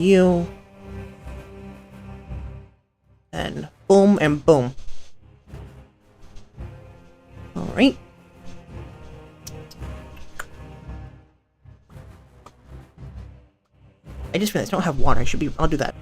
You. And boom and boom. Alright. I just realized I don't have water. I'll do that.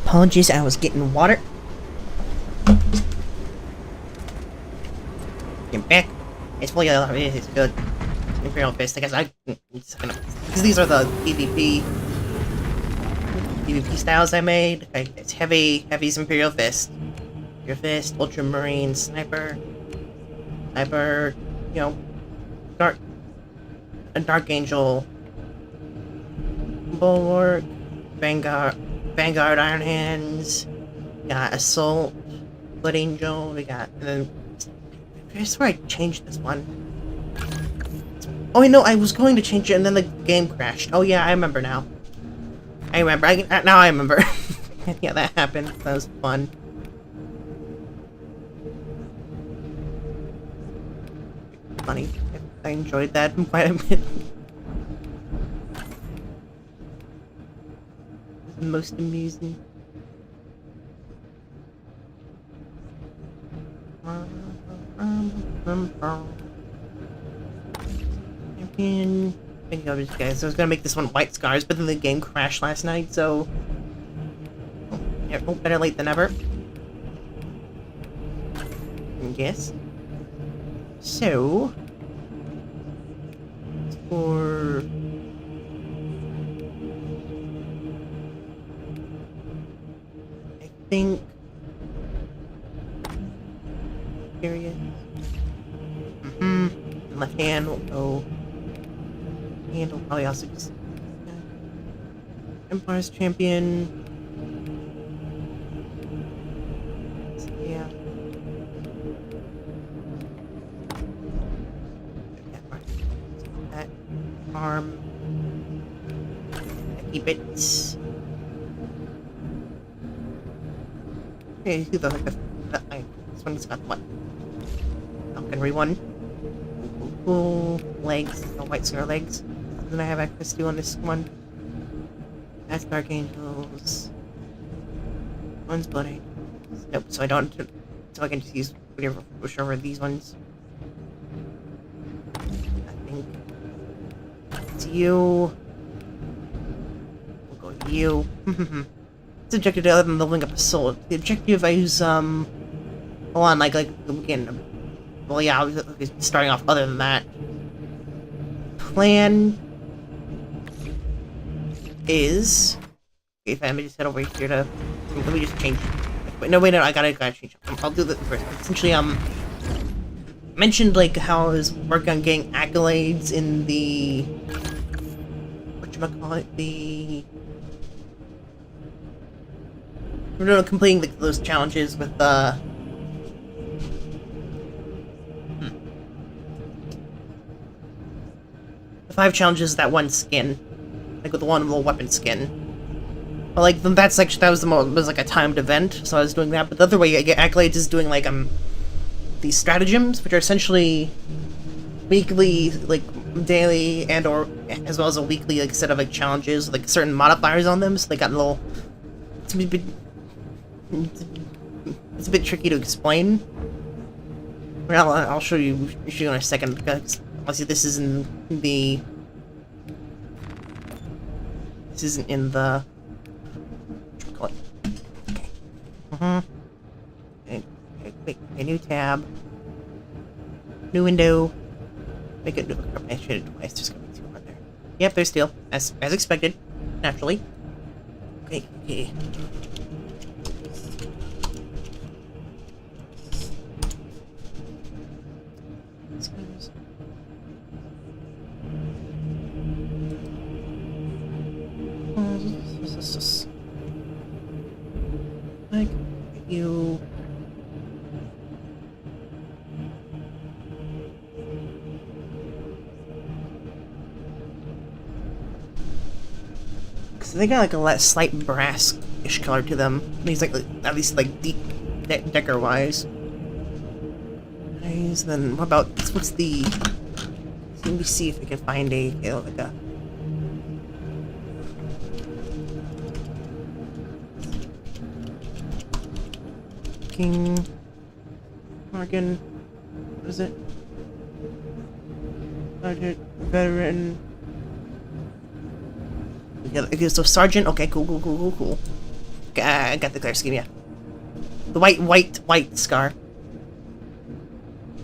Apologies, I was getting water. Get back. It's fully it's good. Imperial Fist, I guess because these are the PvP styles I made. Okay, it's heavy's Imperial Fist. Your Fist, Ultramarine, Sniper, you know, Dark Angel, Bulwark, Vanguard Iron Hands, we got Assault, Blood Angel, we got, and then, I swear I changed this one. Oh wait, no, I was going to change it and then the game crashed. Oh yeah, I remember now. Now I remember. Yeah, that happened. That was fun. Funny. I enjoyed that quite a bit. The most amusing. Champion. Thank you, guys. I was gonna make this one White Scars, but then the game crashed last night, so. Yeah, better late than never. Yes. So. For. I think. Period. Left hand will go. Hand will probably also just. Empire's Champion. So, yeah. That arm. Keep it. Okay, see the this one's got what? Falconry one. Cool legs, no white scar legs. Then I have access to on this one. That's Dark Angels. One's Blood Angels. Nope, so I don't. so I can just use whatever, whichever of these ones. I think it's you. We'll go with you. It's objective other than leveling up a soul. The objective I use hold on, like again. Well, yeah, I was starting off other than that. Plan is. Okay, if I just head over here to. Let me just change. Wait, no, I gotta change. I'll do that first. Essentially, mentioned like how I was working on getting accolades in the. Whatchamacallit? We're completing those challenges with the. The 5 challenges, that one skin. Like with the one little weapon skin. But like, that's actually, that was was like a timed event, so I was doing that. But the other way I get accolades is doing like, these stratagems, which are essentially weekly, like, daily, and or, as well as a weekly, like, set of like challenges, like certain modifiers on them, so they got a little, it's a bit tricky to explain. Well, I'll show you in a second, because obviously this isn't in the okay, wait, a new tab, new window, make it, I should have twice, just gonna be too hard there. Yep, there's steel, as expected, naturally. Okay. Like you. So they got like a slight brass-ish color to them. These like at least like deep decor-wise. Nice. Then what about what's the? Let me see if we can find a like a. Morgan, what is it? Sergeant, veteran. Okay, so sergeant. Okay, cool. Okay, I got the color scheme. Yeah, the white scar.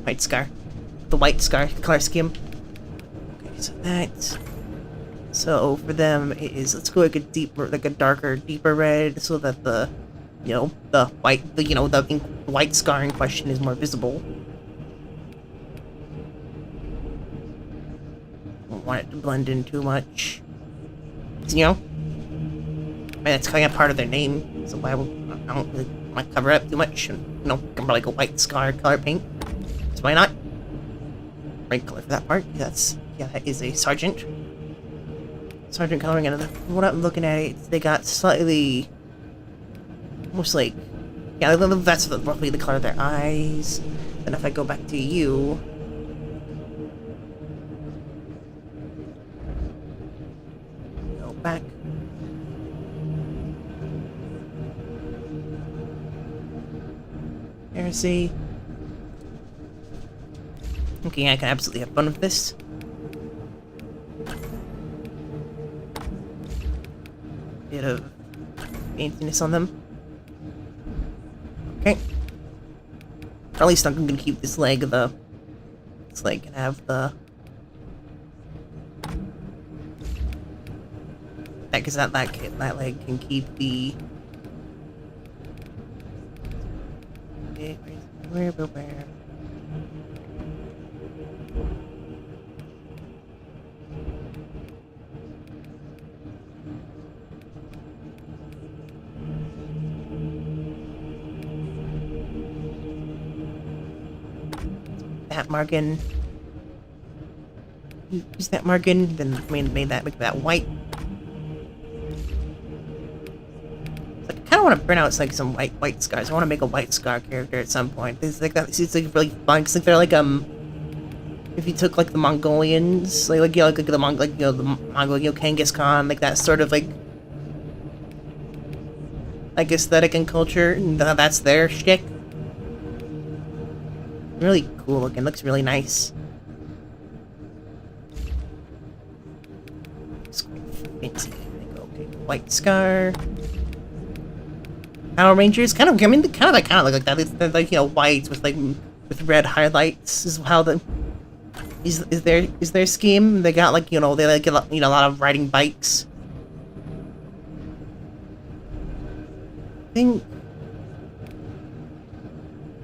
White scar. The white scar color scheme. Okay, so that. So for them, it is. Let's go like a deeper, like a darker, deeper red, so that the. The white, the white scar in question is more visible. Don't want it to blend in too much. I mean, it's kind of part of their name, so I don't really want to cover it up too much. And, like a white scar color paint. So why not? Right color for that part. That is a sergeant. Sergeant coloring, and what I'm looking at, they got slightly. Almost like, yeah, that's roughly the color of their eyes. Then if I go back to you, go back. There, see. Okay, I can absolutely have fun with this. Bit of fanciness on them. Okay. Or at least I'm gonna keep this leg and have the. Because that leg can keep the. Where? That margin. Use that margin, then make that white. I kind of want to print out like some white scars. I want to make a white scar character at some point. It's like that. It's like really fun. Cause like they're like if you took like the Mongolians, like the Mongolian Genghis Khan, like that sort of like aesthetic and culture, and that's their shtick. Really cool looking. Looks really nice. It's quite fancy. Okay, white scar. Power Rangers kind of. I mean, they kind of look like that. They're like, you know, white with like with red highlights. Is how the is their scheme. They got like, you know, they like get, you know, a lot of riding bikes. I think.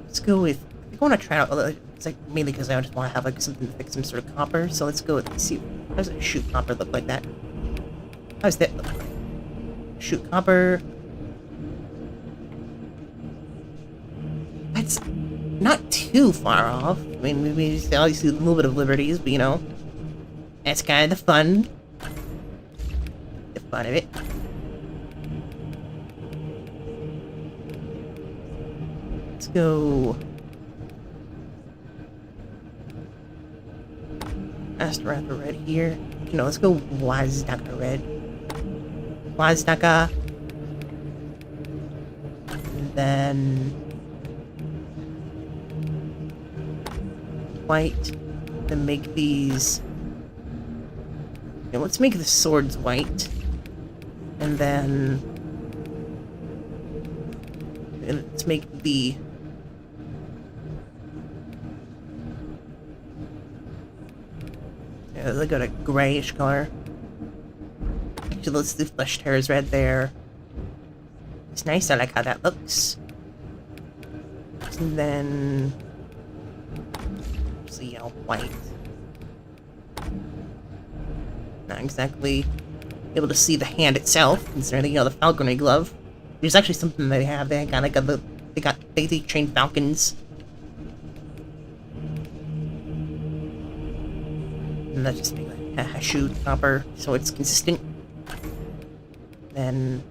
Let's go with. I think I want to try out. It's like mainly because I just want to have like something to fix some sort of copper. So let's go with. Let's see. How does a shoot copper look like that? How does that look like? Shoot copper. That's not too far off. I mean, maybe obviously a little bit of liberties, but you know, that's kind of the fun. The fun of it. Let's go. Astraka red here. You know, let's go Wazdaka red. Wazdaka. And then white. Then make these. You know, let's make the swords white. And then let's make the let's go to grayish color. Actually, let's do flesh tears red there. It's nice. I like how that looks. And then see, white. Not exactly able to see the hand itself, considering, you know, the falconry glove. There's actually something they have. They got like they train falcons. And that's just like a shoot copper, so it's consistent. Then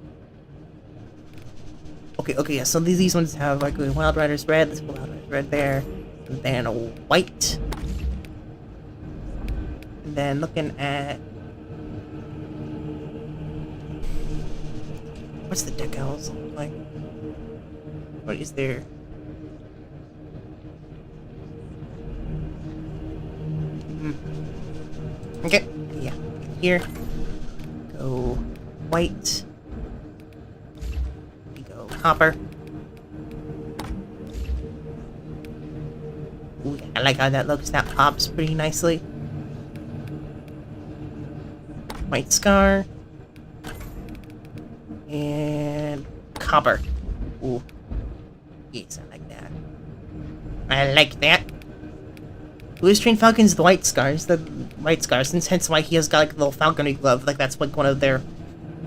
okay, yeah. So these ones have like Wild Rider's red. Let's go Wild Rider's red there, and then a white. And then looking at what's the decals look like? What is there? Okay, yeah. Here. Go white. We go copper. Ooh, I like how that looks. That pops pretty nicely. White scar. And copper. Ooh. Yes, I like that. I like that. Blue's trained falcons, the white scars, and hence why he has got like a little falconry glove. Like that's like one of their.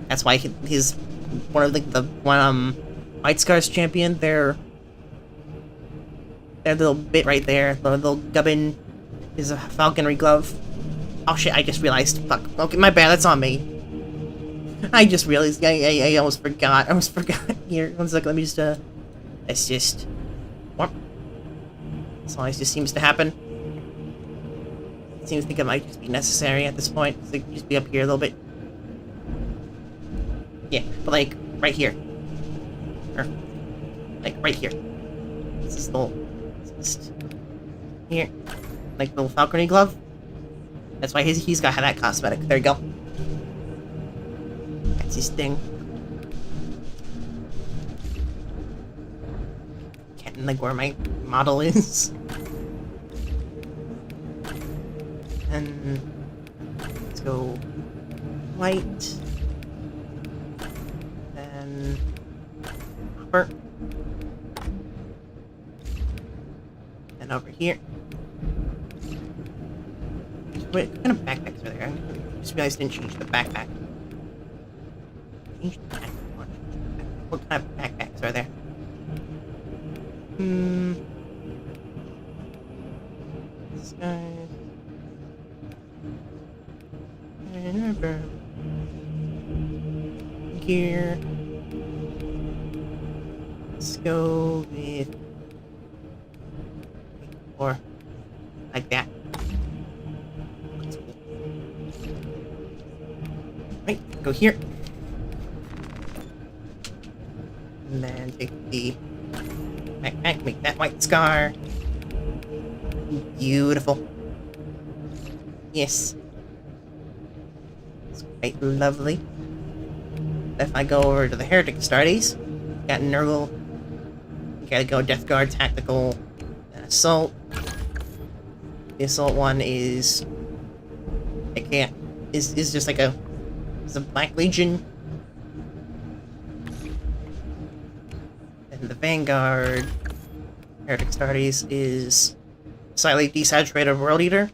That's why he's one of the white scars champion. Their little bit right there, the little gubbin, is a falconry glove. Oh shit! I just realized. Fuck. Okay, my bad. That's on me. I just realized. I almost forgot. I almost forgot. Here, 1 second. Let me just. It's just. What? This always just seems to happen. It seems to think it might just be necessary at this point. So just be up here a little bit. Yeah, but like right here. Or like right here. This is little. Just here. Like little falconry glove. That's why he's got that cosmetic. There you go. That's his thing. Can't like where my model is. And let's go white. Then copper. And over here. What kind of backpacks are there? I just realized I didn't change the backpack. Change the backpack. What kind of backpacks are there? This guy. Gear. Let's go with or like that. Right, go here. And then take the backpack, make that white scar. Beautiful. Yes. It's quite lovely. If I go over to the Heretic Astartes, got Nurgle. You gotta go Death Guard, Tactical, and Assault. The Assault one is... I can't... is just like a... It's a Black Legion. And the Vanguard... Heretic Astartes is... Slightly Desaturated World Eater.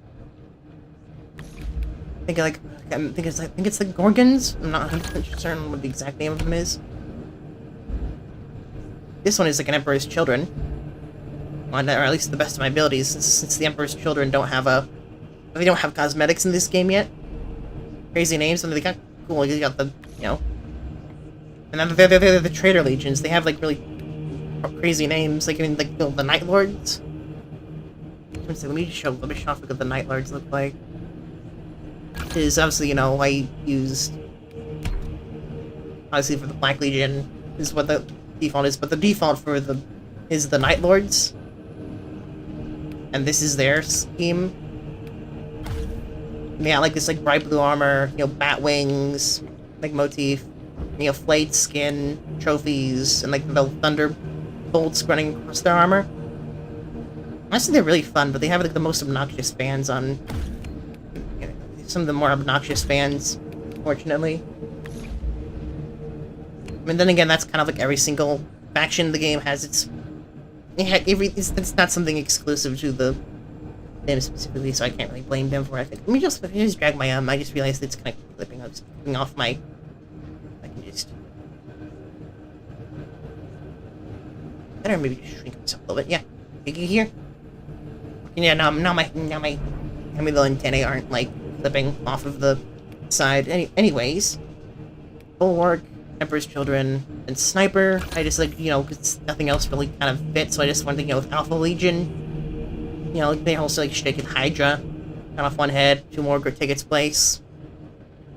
I think it's the Gorgons. I'm not 100% certain what the exact name of them is. This one is like an Emperor's Children. Well, or at least to the best of my abilities, since the Emperor's Children don't have they don't have cosmetics in this game yet. Crazy names, and they got cool. You got the, you know, and then they're the Traitor Legions. They have like really crazy names, like the Night Lords. Let me show off what the Night Lords look like. Is obviously, you know, I used obviously for the Black Legion is what the default is, but the default for is the Night Lords, and this is their scheme. They got like this like bright blue armor, you know, bat wings, like motif, you know, flayed skin, trophies, and like the thunder bolts running across their armor. Honestly, they're really fun, but they have like the most obnoxious fans on. Some of the more obnoxious fans, fortunately. I mean, then again, that's kind of like every single faction in the game has its... It's not something exclusive to the game specifically, so I can't really blame them for it. Let me just drag my I just realized it's kind of clipping. I was clipping off my... I can just... Better maybe just shrink myself a little bit. Yeah. You here? Yeah, now my little antennae aren't, like, clipping off of the side. Anyways, Bulwark, Emperor's Children, and Sniper. I just like, you know, because nothing else really kind of fits, so I just wanted to go with Alpha Legion. You know, they also like Shtick and Hydra. Cut off one head, 2 more take its place.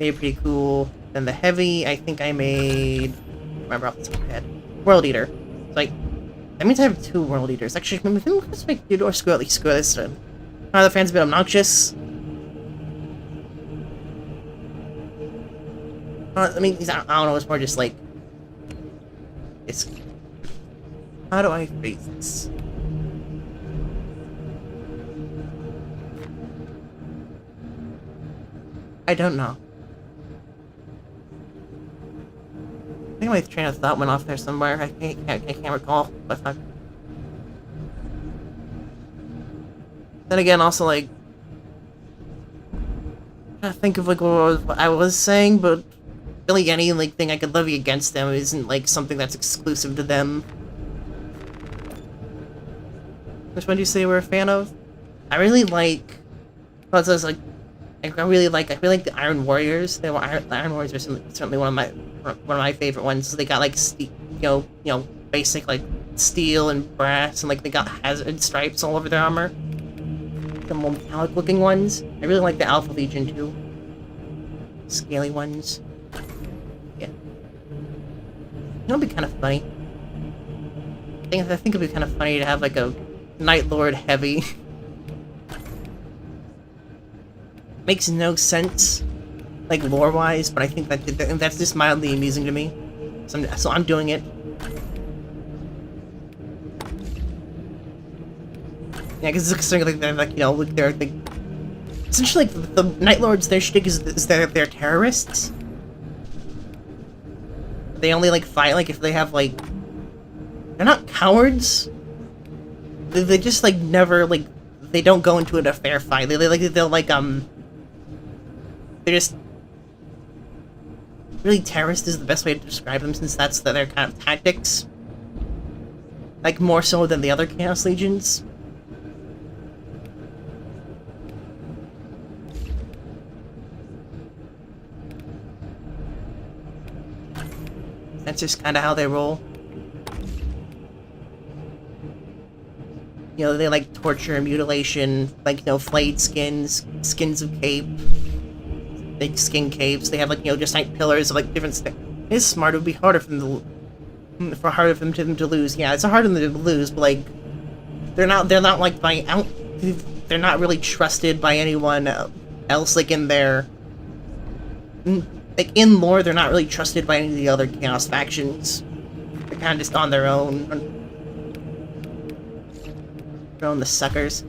Made pretty cool. Then the Heavy, I think I made... remember off the top of my head. World Eater. So like, that means I have 2 World Eaters. Actually, maybe let's make dude or screw this. The fans a bit obnoxious. I mean, I don't know, it's more just like... It's... How do I phrase this? I don't know. I think my train of thought went off there somewhere. I can't recall. But then again, also, like... I'm trying to think of, like, what I was saying, but... really any like thing I could levy against them isn't like something that's exclusive to them. Which one do you say we're a fan of? I really like. Well, it's like I really like the Iron Warriors. The Iron Warriors are certainly one of my favorite ones. They got like you know basic like steel and brass, and like they got hazard stripes all over their armor. The more metallic looking ones. I really like the Alpha Legion too. Scaly ones. It'll be kind of funny. I think it'd be kind of funny to have like a Night Lord Heavy. Makes no sense, like lore-wise, but I think that's just mildly amusing to me. So I'm doing it. Yeah, because it's like they're like, you know, like they're like essentially like the Night Lords. Their shtick is they're terrorists. They only like fight like if they have like they're not cowards. They just like never like they don't go into a fair fight. They're just really terrorist is the best way to describe them since that's their kind of tactics. Like more so than the other Chaos Legions. That's just kind of how they roll. You know, they like torture and mutilation, like, you know, flayed skins, skins of cape, big skin capes. They have like, you know, just like pillars of like different stuff. It's smart. It would be harder for them to lose. Yeah, it's harder for them to lose, but like they're not like by out. they're not really trusted by anyone else, like in their... Like, in lore, they're not really trusted by any of the other Chaos factions. They're kind of just on their own. They're on the suckers.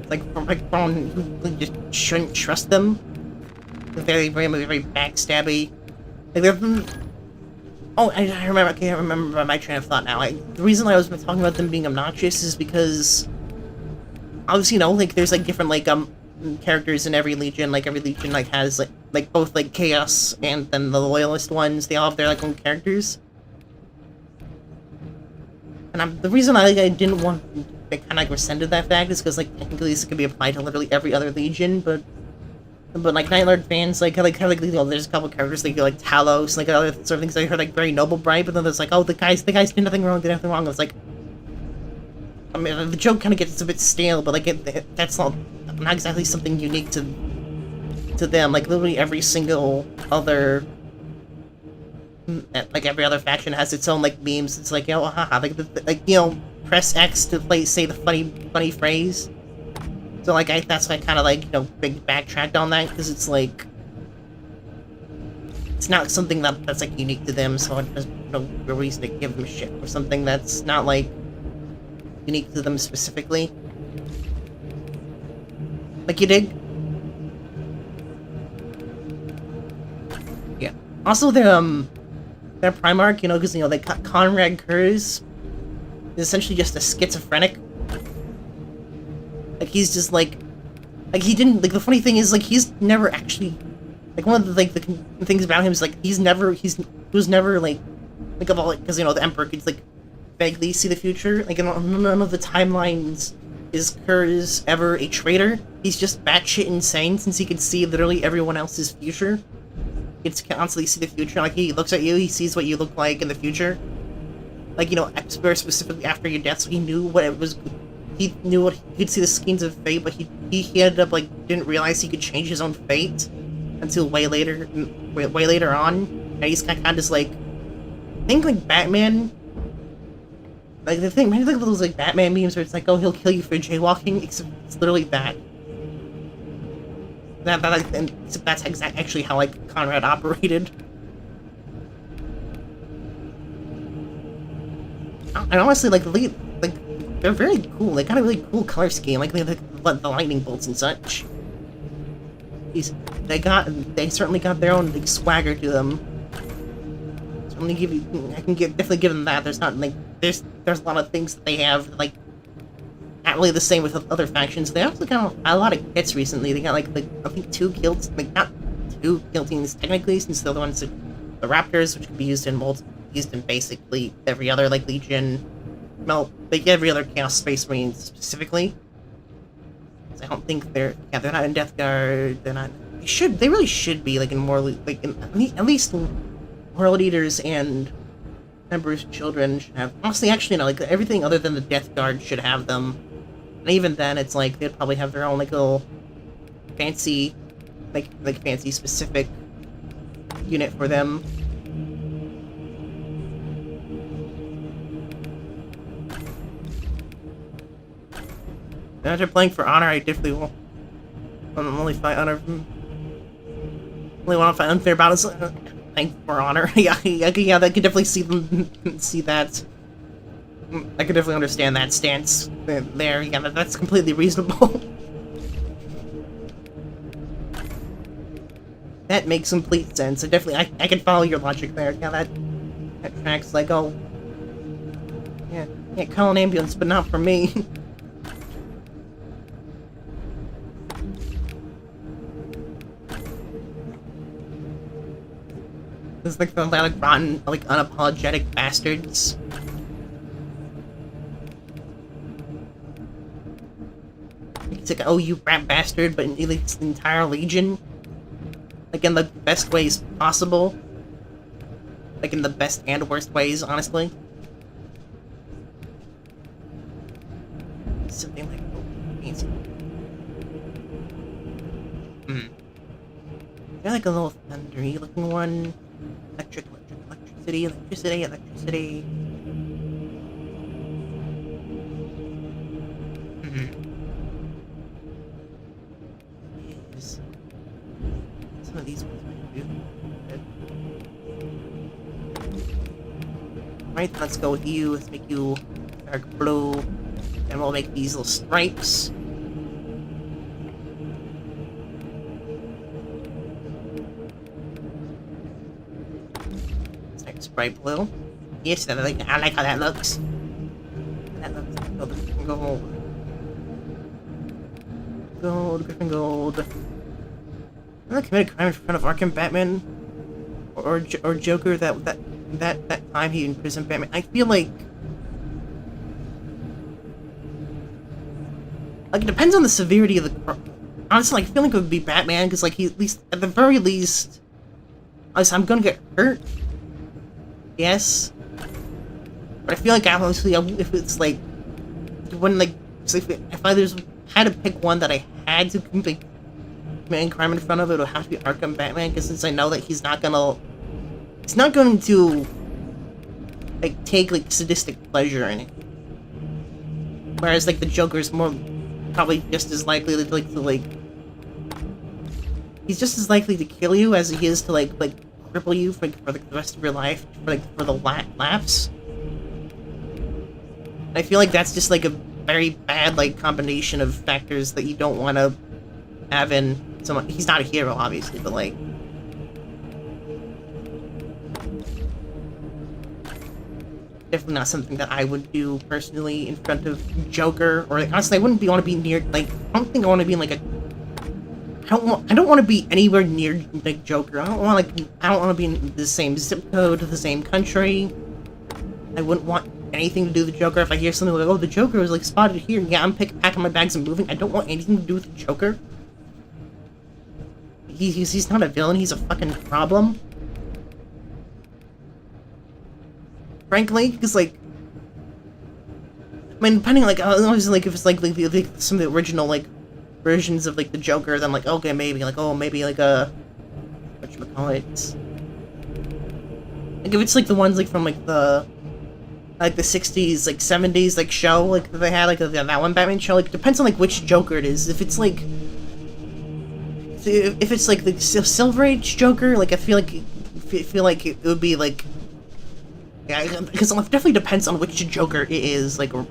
Like, you just shouldn't trust them. They're very backstabby. Like, they're... Oh, I remember. I can't remember my train of thought now. The reason I was talking about them being obnoxious is because... Obviously, you know, like, there's, like, different, like, characters in every legion. Like, every legion, like, has, like both, like, Chaos and then the Loyalist ones. They all have their, like, own characters. And the reason I didn't want... I kind of, like, resented that fact is because, like, technically this could be applied to literally every other legion, but like, Night Lord fans, like, you know, there's a couple characters, like Talos, like, other sort of things I heard, like, very noble bright, but then there's, like, oh, the guys did nothing wrong, It's like... I mean, the joke kind of gets a bit stale, but, like, that's not exactly something unique to them. Like, literally every single other... Like, every other faction has its own, like, memes. It's like, you know, haha, like, you know, press X to say the funny phrase. So, like, that's why I kind of, like, you know, big backtracked on that, because it's, like... It's not something that's, like, unique to them, so there's no real reason to give them shit for something that's not, like, unique to them specifically. Like, you dig? Yeah. Also, their Primarch, you know, because, you know, they cut Conrad Kurz is essentially just a schizophrenic. Like, he's just, like, he didn't, like, the funny thing is, like, he's never actually, like, one of the, like, the things about him is, like, he was never, like, of all, like, because, you know, the Emperor could, like, vaguely see the future. Like, in none of the timelines is Kurz ever a traitor. He's just batshit insane, since he could see literally everyone else's future. He could constantly see the future. Like, he looks at you, he sees what you look like in the future. Like, you know, very specifically after your death, so he knew what it was. He knew what he could see the schemes of fate, but he ended up, like, didn't realize he could change his own fate until way later on. And he's kind of just like, I think, like, Batman. Like, the thing, maybe, like, those, like, Batman memes where it's like, oh, he'll kill you for jaywalking, except it's literally that. That's actually how, like, Conrad operated. And honestly, like, they're very cool. They got a really cool color scheme, like the lightning bolts and such. They certainly got their own, like, swagger to them. So I'm gonna give you, definitely give them that. There's not, like, there's a lot of things that they have, like, not really the same with other factions. They also got a lot of hits recently. They got, like I think 2 kills, like, not 2 kill teams technically, since the other ones are the Raptors, which can be used in basically every other, like, Legion. Well, like, every other Chaos Space Marine specifically. I don't think they're not in Death Guard. They're not. They really should be, like, in more, like, at least World Eaters and Emperor's Children should have. Honestly, actually, no, like, everything other than the Death Guard should have them. And even then, it's like they'd probably have their own, like, little fancy, like fancy specific unit for them. After playing for Honor, I definitely will. I'm only fight Honor. Only want to fight unfair battles. Playing for Honor. yeah, I can definitely see that. I can definitely understand that stance there. Yeah, that's completely reasonable. That makes complete sense. I can follow your logic there. Yeah, that tracks. Like, oh, yeah, call an ambulance, but not for me. It's like the, like, rotten, like, unapologetic bastards. It's like, oh, you rat bastard, but it's the entire Legion. Like, in the best ways possible. Like, in the best and worst ways, honestly. Something like, oh, easy. They're like a little thundery looking one. Electricity. Some of these ones might be good. Right, let's go with you. Let's make you dark blue. And we'll make these little stripes. It's bright blue. Yes, I like how that looks. That looks gold. Gold, Griffin Gold. I'm not committed crime in front of Arkham Batman or Joker that time he imprisoned Batman. I feel like it depends on the severity of the. Honestly, I feel like it would be Batman because like he at least at the very least, I'm gonna get hurt. Yes, but I feel like honestly, if it's like when like so if I just had to pick one that I had to like commit crime in front of, it would have to be Arkham Batman because since I know that he's not going to like take like sadistic pleasure in it, whereas like the Joker's more probably just as likely to he's just as likely to kill you as he is to like cripple you for the rest of your life for the laughs. I feel like that's just like a very bad like combination of factors that you don't want to have in someone. He's not a hero, obviously, but like definitely not something that I would do personally in front of Joker. Or like, honestly, I wouldn't want to be near like I don't think I want to be in like a. I don't want to be anywhere near like Joker. I don't want to be in the same zip code, the same country. I wouldn't want anything to do with the Joker. If I hear something like, "Oh, the Joker was like spotted here," yeah, I'm packing my bags and moving. I don't want anything to do with the Joker. He's not a villain. He's a fucking problem. Frankly, because like, I mean, depending like obviously like if it's like some of the original like versions of like the Joker, then like okay maybe like a whatchamacallit. Like if it's like the ones like from like the 60s like 70s like show like they had like that one Batman show, like it depends on like which Joker it is. If it's like the Silver Age Joker, like I feel like it would be like yeah, because it definitely depends on which Joker it is, like or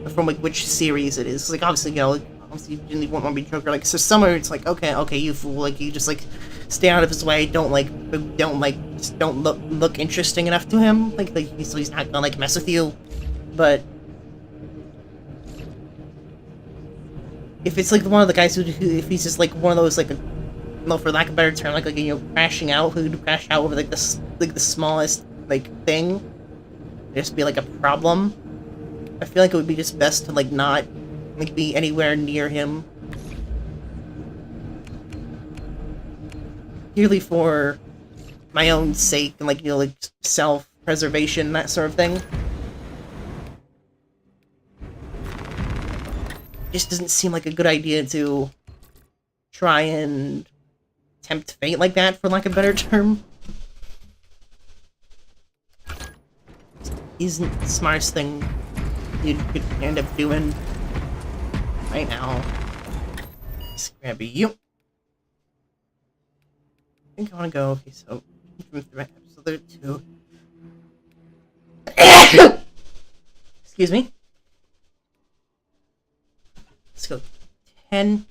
from like which series it is. Like obviously obviously you didn't want to be Joker. Like so somewhere it's like okay you fool, like you just like stay out of his way. Don't look interesting enough to him. So he's not gonna like mess with you. But if it's like one of the guys who if he's just like one of those like for lack of a better term like crashing out who'd crash out over like the smallest like thing, just be like a problem. I feel like it would be just best to like not like be anywhere near him. Purely for my own sake and like like self-preservation, that sort of thing. Just doesn't seem like a good idea to try and tempt fate like that, for lack of a better term. Isn't the smartest thing you could end up doing right now. Let's grab you. I think I want to go. Okay, so episode 2. Excuse me. Let's go 10.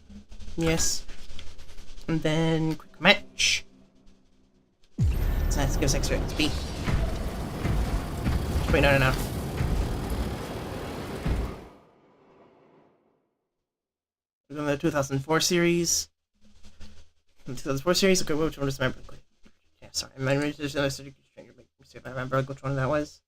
Yes. And then quick match. So let's give us extra XP. Wait, no. We're going to the 2004 series. The 2004 series? Okay, which one is my... Yeah, sorry. My memory just... Let me see if I remember which one that was.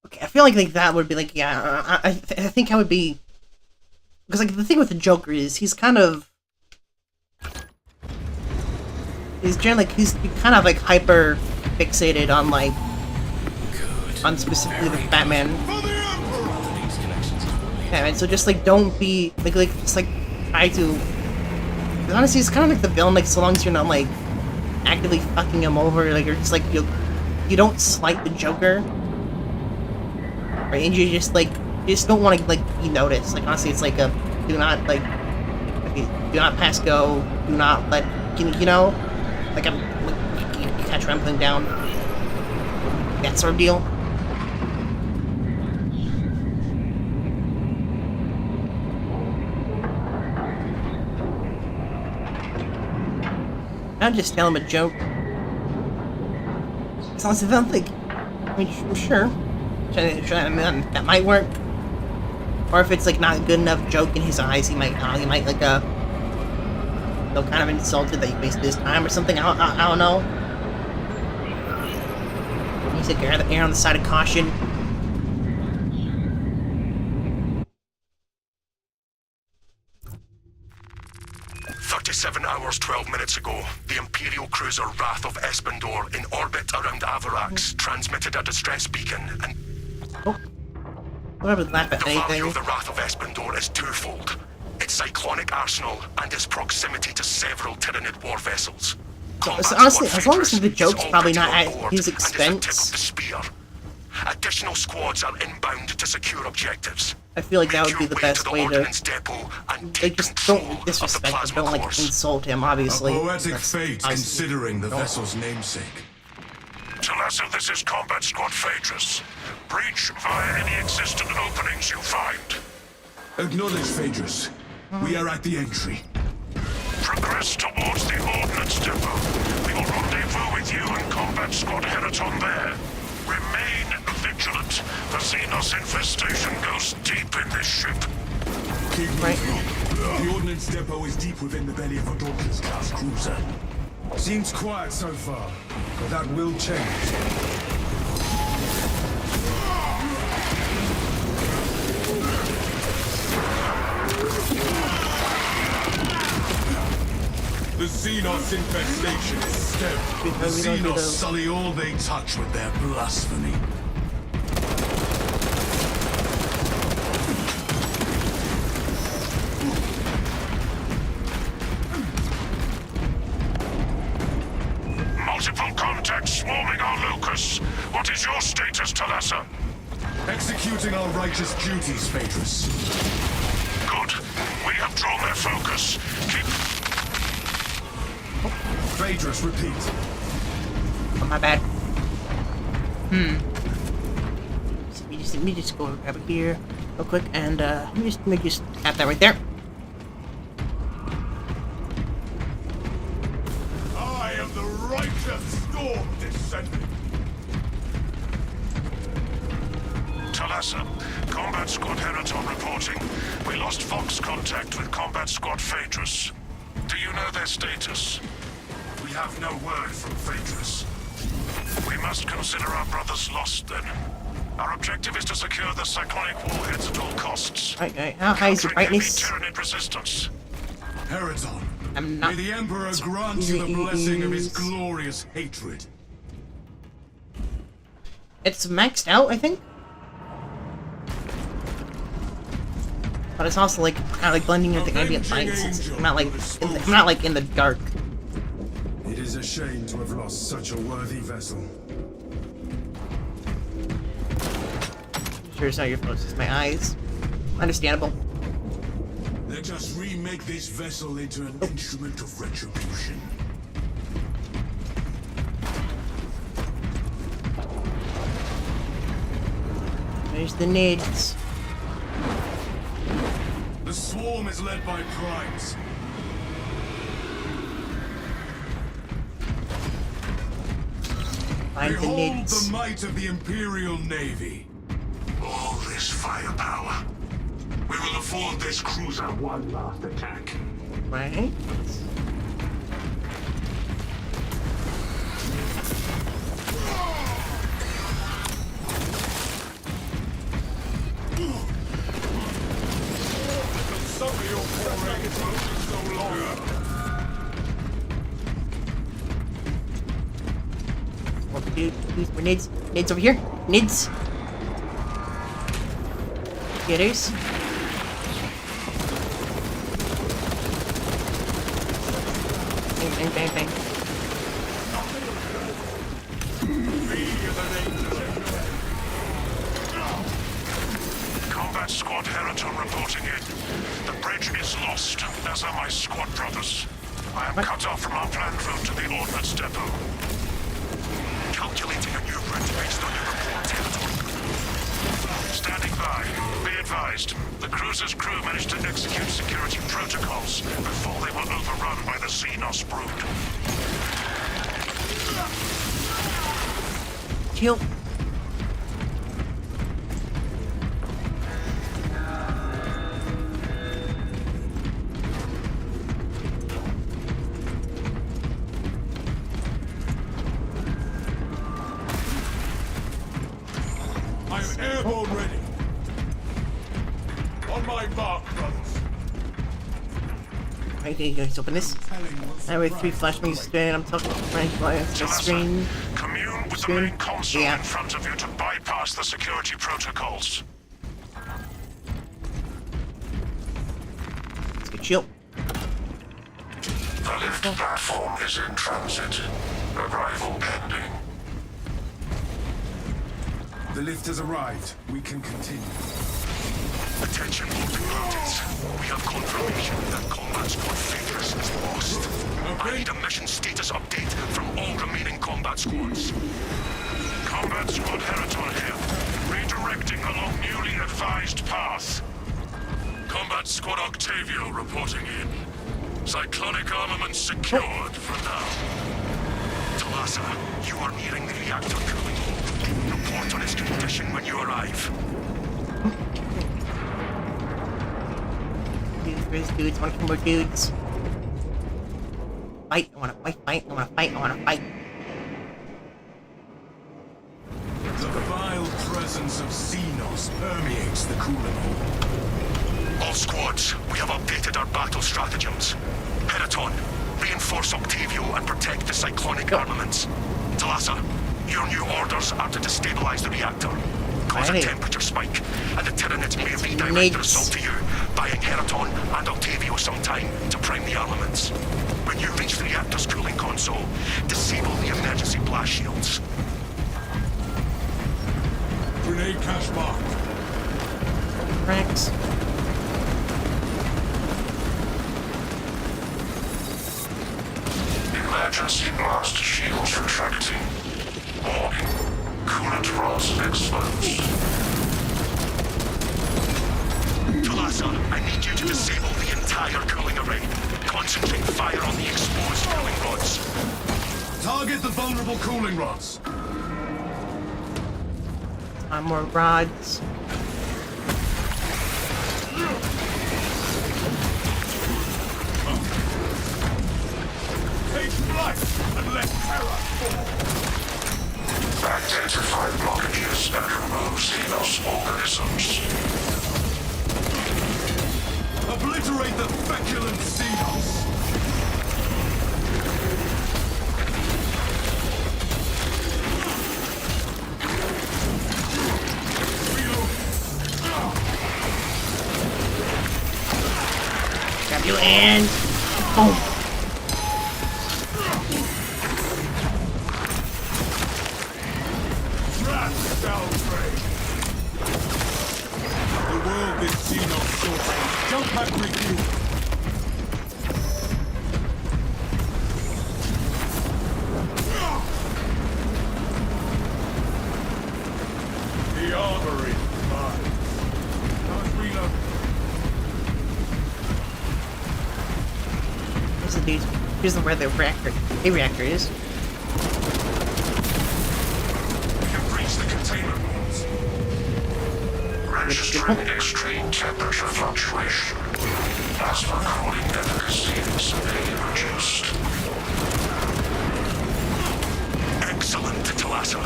Okay, I feel like that would be like, yeah, I think I would be... Because like the thing with the Joker is he's kind of... He's generally he's kind of like hyper fixated on like on specifically the Batman. Yeah, man. So just like don't be like just like try to. Cause honestly, it's kind of like the villain. Like so long as you're not like actively fucking him over, like you're just like you don't slight the Joker, right? And you just don't want to like be noticed. Like honestly, it's like a do not like okay, do not pass go. Do not let you know. Like I'm like, you catch where I'm putting down. That sort of deal. I'll just tell him a joke. As long as I don't think. I mean, sure. That might work. Or if it's like not a good enough joke in his eyes, he might like feel kind of insulted that he wasted his time or something. I don't know. He's like err on the side of caution. 37 hours, 12 minutes ago, the Imperial cruiser Wrath of Espandor in orbit around Avarax transmitted a distress beacon and... Oh. Whatever, laugh at the anything. value of the Wrath of Espandor is twofold. Its cyclonic arsenal and its proximity to several Tyranid war vessels. So honestly, as long as the joke's probably not at his expense. Additional squads are inbound to secure objectives. I feel like that would be the best way to... Like, just don't disrespect him, don't, like, insult him, obviously. A poetic fate, considering the vessel's namesake. Talassa, this is Combat Squad Phaedrus. Breach via any existent openings you find. Acknowledge, Phaedrus. We are at the entry. Progress towards the Ordnance Depot. We will rendezvous with you and Combat Squad Heraton there. Remain vigilant. The Xenos infestation goes deep in this ship. Keep moving. The Ordnance Depot is deep within the belly of a Dauntless-class cruiser. Seems quiet so far, but that will change. The Xenos infestation is stemmed. The Xenos sully all they touch with their blasphemy. Multiple contacts swarming our locus. What is your status, Talassa? Executing our righteous duties, Phaedrus. Good. We have drawn their focus. Keep... Phaedrus, repeat. Oh, my bad. Let me just go grab a beer real quick, and let me just have that right there. I am the righteous storm descendant. Talassa, Combat Squad Heraton reporting. We lost Fox contact with Combat Squad Phaedrus. Do you know their status? We have no word from Phaedrus. We must consider our brothers lost then. Our objective is to secure the cyclonic warheads at all costs. Okay, how high is your brightness? Tyranid resistance. Heraton, I'm not... may the Emperor grant you the blessing of his glorious hatred. It's maxed out, I think. But it's also like kind of like blending into ambient lights. It's not like in the dark. It is a shame to have lost such a worthy vessel. Sure as how you're closest my eyes. Understandable. Let us remake this vessel into an instrument of retribution. There's the nids. The swarm is led by primes. Find the Behold nids. the might of the Imperial Navy. All this firepower. We will afford this cruiser one last attack. Right. Some of your foray is only so long. dude. More nids. Nids over here. Nids. Getters. Bang, bang, bang, bang. Combat Squad Heraton reporting in. The bridge is lost, as are my squad brothers. I am cut off from our planned route to the Ordnance Depot. Calculating a new route based on your report, Heraton. Standing by. Be advised. The cruiser's crew managed to execute security protocols before they were overrun by the Xenos brood. Kill. I'm airborne ready. On my mark, brothers. Okay, guys, open this. I have 3 flash moves today, and I'm talking right by the screen. Commune with the Screen? main console Yeah. in front of you to bypass the security protocols. Let's get shield. The lift platform is in transit. Arrival pending. The lift has arrived. We can continue. Attention boarding parties. We have confirmation that Combat Squad Phaedrus is lost. I need a mission status update from all remaining combat squads. Combat Squad Heraton here. Redirecting along newly advised path. Combat Squad Octavio reporting in. Cyclonic armament secured for now. Talasa, you are nearing the reactor cooling hole. Report on its condition when you arrive. Dudes, want some more dudes. Fight, I wanna fight, I wanna fight. The vile presence of Xenos permeates the cooling hole. All squads, we have updated our battle stratagems. Heraton, reinforce Octavio and protect the cyclonic armaments. Talasa, your new orders are to destabilize the reactor. Cause a Alrighty. temperature spike, and the Tyranids may redirect their assault to you, buying Heraton and Octavio some time to prime the armaments. When you reach the reactor's cooling console, disable the emergency blast shields. Grenade cache marked. Rex. Emergency blast shields retracting. Warning. Coolant rods exposed. Talasa, I need you to disable the entire cooling array. Concentrate fire on the exposed cooling rods. Target the vulnerable cooling rods. More rods. Take flight and let terror fall. Identify blockages and remove Xenos organisms. Obliterate the feculent Xenos. Grab you and boom. Rats downgrade. The world is Xenos source. Jump pack refuel. The armor is mine. Don't reload. Here's the dudes. Here's where the reactor is. We have reached the containment walls. Registering extreme temperature fluctuation. Plasma cooling efficacy severely reduced. Excellent, Talasa.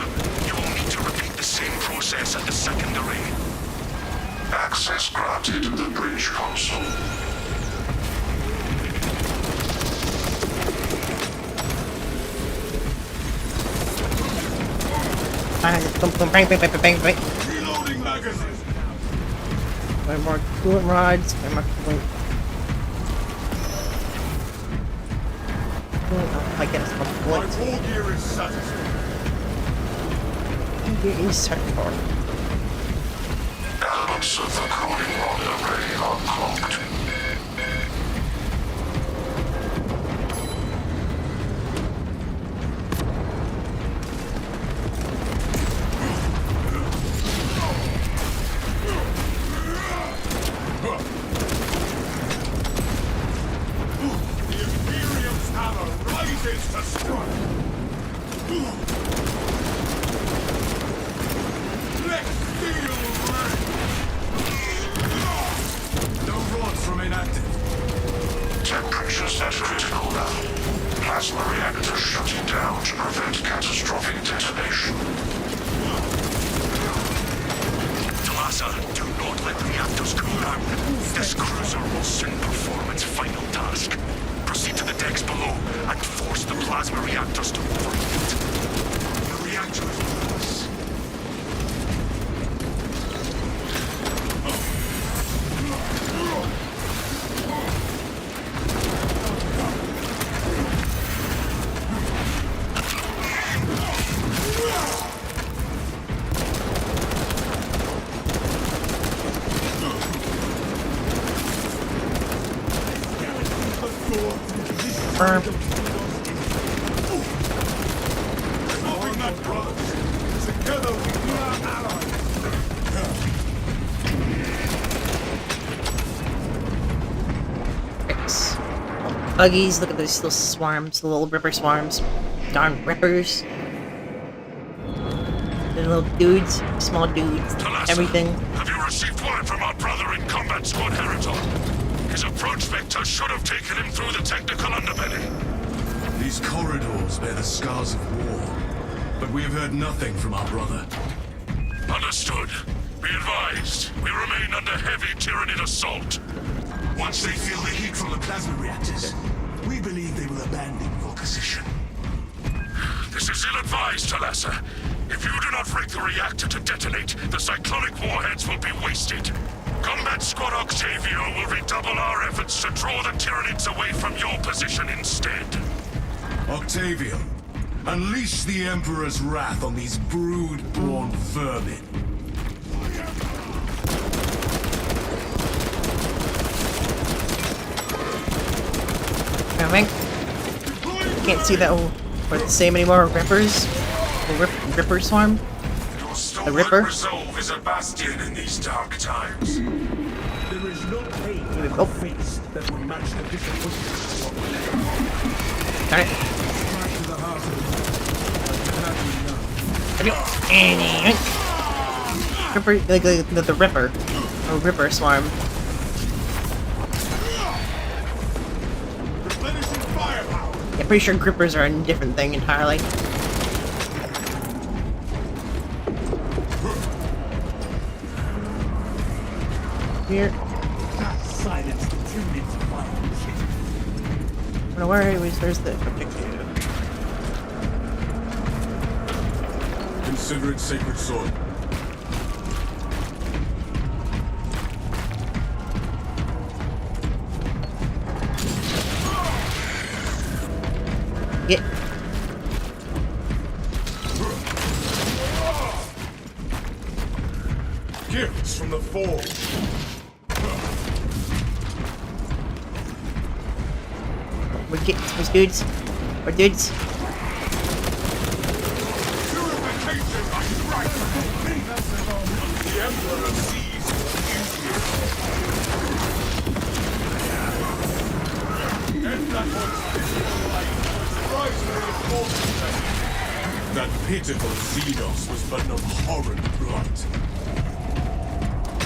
You will need to repeat the same process at the second array. Access granted to the bridge console. Bang, bang, bang, bang, bang, bang. Reloading magazine. Way more coolant rods. Way more coolant. Oh, I guess more My coolant. war gear is satisfied. Getting set for. Elements of the cooling rod array are cloaked. The Imperium's hammer rises to strike. Let's feel red. No rods remain active. Temperatures at critical level. Plasma reactor shutting down to prevent catastrophic detonation. Talasa, do not let the reactors cool down. This cruiser will soon perform its final task. Proceed to the decks below and force the plasma reactors to overheat. The reactor is close. Firm. Stopping that, brothers. Together we are allies. Bricks. Buggies, look at those little swarms, the little ripper swarms. Darn rippers. The little dudes, small dudes, Talasa, everything. have you received word from our brother in Combat Squad Heraton? His approach vector should have taken him through the technical underbelly. These corridors bear the scars of war, but we have heard nothing from our brother. Understood. Be advised, we remain under heavy Tyranid assault. Once they feel the heat from the plasma reactors, we believe they will abandon your position. This is ill-advised, Talasa. If you do not break the reactor to detonate, the cyclonic warheads will be wasted. Combat Squad Octavio will redouble our efforts to draw the Tyranids away from your position instead. Octavio, unleash the Emperor's wrath on these brood-born vermin. Coming. Can't see that or the same anymore. Rippers. The Ripper swarm. Your The Ripper. resolve is a bastion in these dark times. There is no pain Here we or go. face that will match the disappointment. Darn it. Back to the heart of There we go. And Ripper, the Ripper. Or Ripper swarm. replenishing firepower. Yeah, pretty sure grippers are a different thing entirely. Here. Silence the Tyranids' violence. No worries, where's the objective? Consider it sacred sword. Get. Gifts from the forge. We're getting those dudes. We're dudes. Purification by strike. The Emperor sees End that That pitiful Xenos was but an abhorrent blight.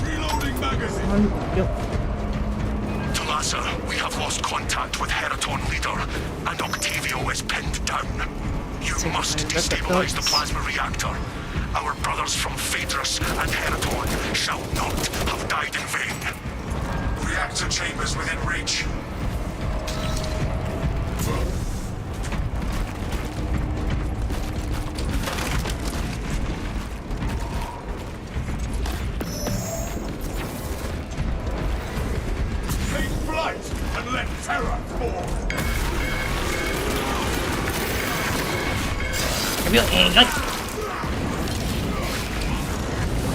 Reloading magazine. Talasa, we have lost contact with Heraton leader, and Octavio is pinned down. You must destabilize the plasma reactor. Our brothers from Phaedrus and Heraton shall not have died in vain. Reactor chambers within reach.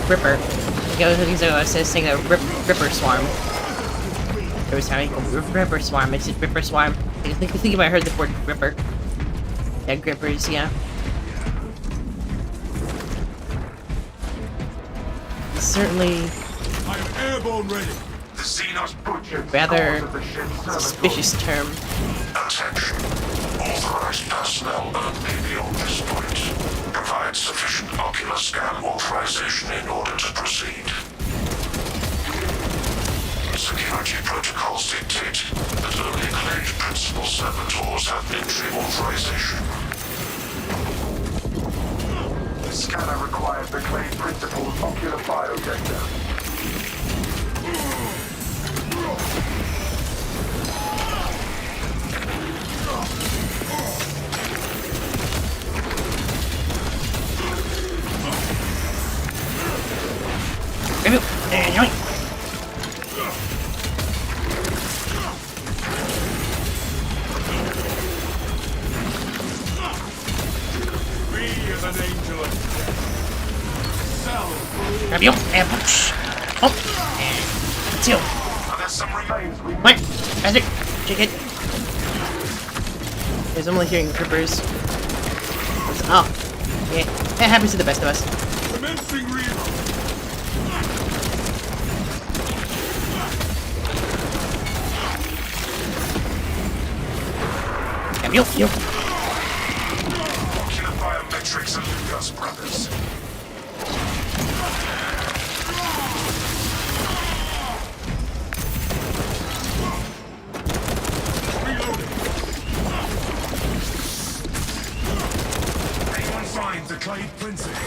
Ripper. I was saying a Ripper Swarm. Every time I go Ripper Swarm, it's a Ripper Swarm. I think if I heard the word Ripper. Yeah, grippers, yeah. Certainly I'm airborne ready. The Xenos butchered rather scores of the ship's suspicious term. Attention. Authorized personnel only beyond this point. Provide sufficient ocular scan authorization in order to proceed. Security protocols dictate that only claimed principal saboteurs have entry authorization. The scanner requires the claim principal's ocular biodata. Be as an angel of death. Salve. Grab you and push. Oh, and two. There's some remains we What? That's it. Shake it. There's only hearing grippers. Oh, yeah. That happens to the best of us. Commencing reload. Grab you. ocular biometrics and Lucas brothers. Anyone find the Clade Princess?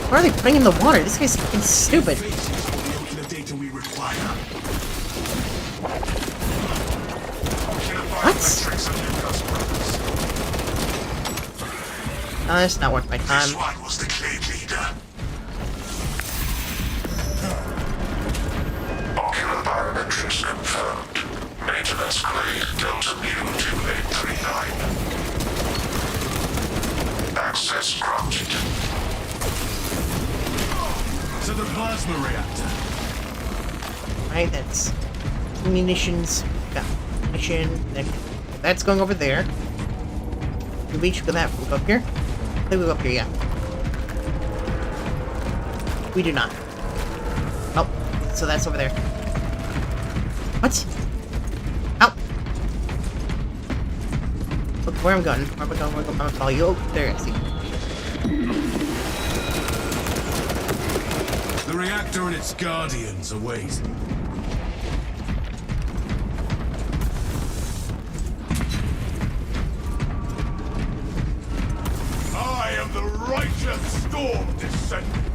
Why are they putting in the water? This guy's fucking stupid. The ocular data we require. Ocular What? biometrics and Lucas brothers. Oh, that's not worth my This time. one was the Clade leader. Ocular biometrics confirmed. Maintenance Clade Delta Mu 2839. Access granted. To the plasma reactor. Right, that's munitions. Got mission. That's going over there. We reach for that. We go up here. I think we go up here, yeah. We do not. Oh, so that's over there. What? Ow! Look where I'm going. Where am I going? I'm gonna follow you. Oh, there I see. The reactor and its guardians await. I am the righteous storm descendant.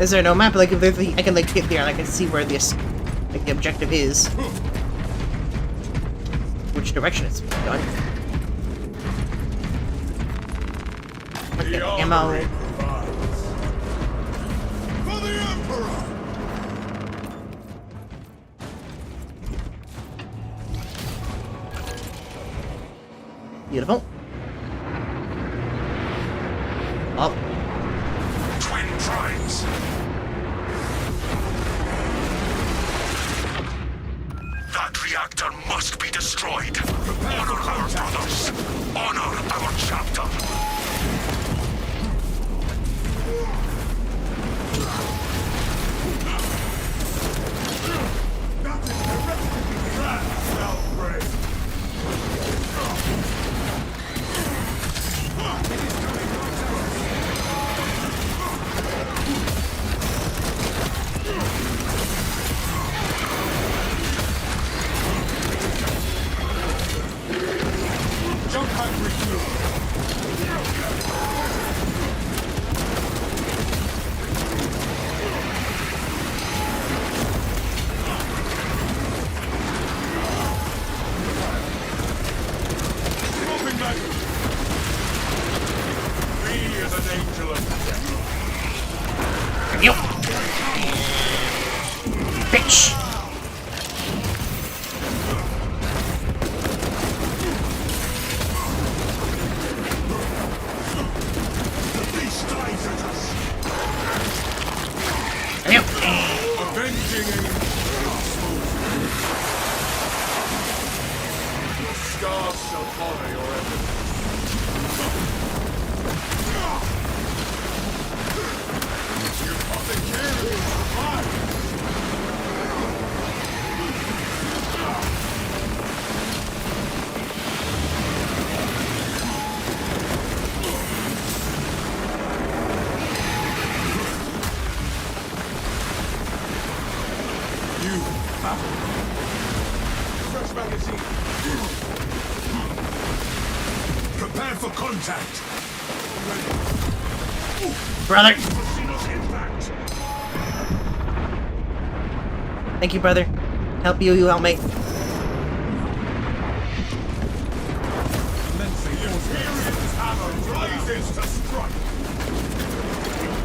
Is there no map? Like, if there's I can like get there and I can see where this, like, the objective is. Which direction it's going. Okay, The ammo. armory provides. For the Emperor! Beautiful. Oh, Twin primes. That reactor must be destroyed. Prepare for Honor our contact. brothers. Honor our chapter. Rats shall prey. Jump pack refuel. angel of death. You bitch! The beast dives at us. You. Avenging angel. Your scars shall honor your efforts. You fucking can't survive. You. Fresh magazine. Prepare for contact. Brother! Casino's impact. Thank you, brother. Help you, you help me. Imperium's hammer rises to strike.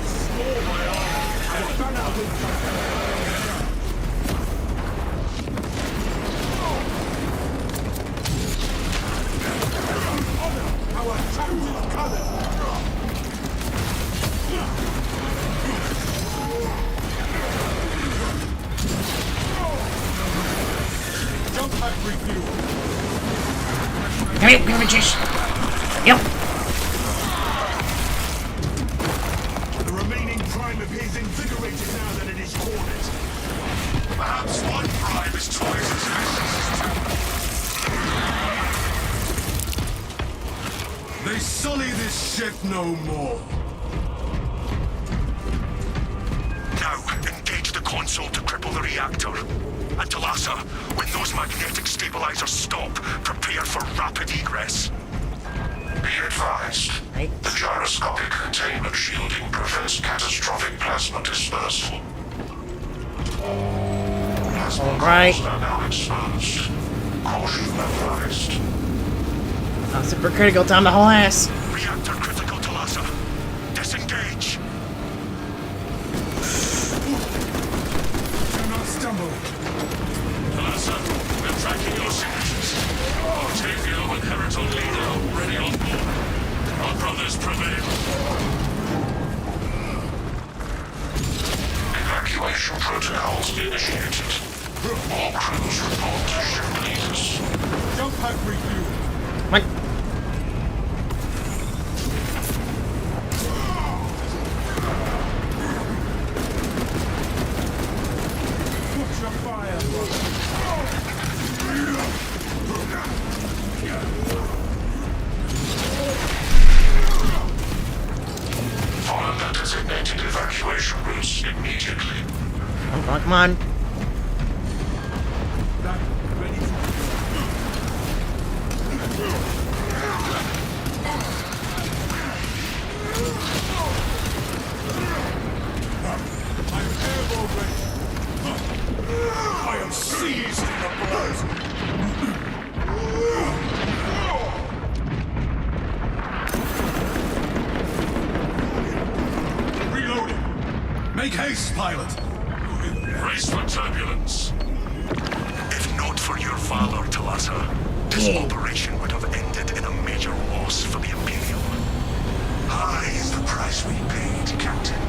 Small my arm. I found out with our chosen colors. Jump pack refuel. Come here, give me a chase. Yep. The remaining prime appears invigorated now that it is cornered. Perhaps one prime is twice as vicious. They sully this ship no more. Now, engage the console to cripple the reactor. And Talassa, when those magnetic stabilizers stop, prepare for rapid egress. Be advised. Right. The gyroscopic containment shielding prevents catastrophic plasma dispersal. Plasma Alright. cores are now exposed. Caution advised. Super critical, time to haul ass. Reactor critical, Talassa. Disengage. Do not stumble. Talassa, we're tracking your signatures. Octavio and Heraton Leader already on board. Our brothers prevail. Evacuation protocols initiated. All crews report to ship leaders. Jump pack refuel. Come on. Put your fire. Follow the designated evacuation routes immediately. Come on, come on. That ready to I'm airborne ready. I am seized in the blood. Reloading. Make haste, pilot. Brace for turbulence. If not for your valor, Talassa, this operation would have ended in a major loss for the Imperium. High is the price we paid, Captain.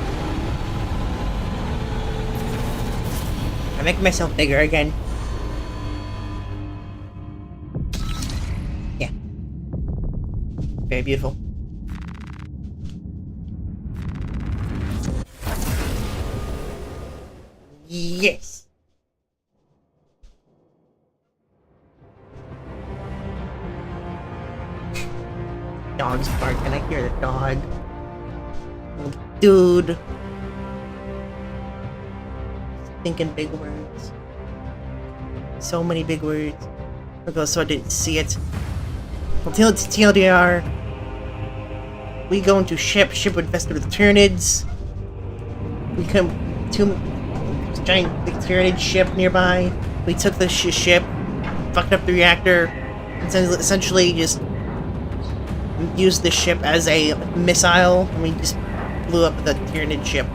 I make myself bigger again. Yeah. Very beautiful. Yes. Dog's barking. I hear the dog. Oh, dude. Thinking big words. So many big words. Okay, so I didn't see it. Well, TLDR. We go into ship infested with Tyranids. We come to giant big Tyranid ship nearby. We took the ship, fucked up the reactor, and essentially just used the ship as a missile, and we just blew up the Tyranid ship.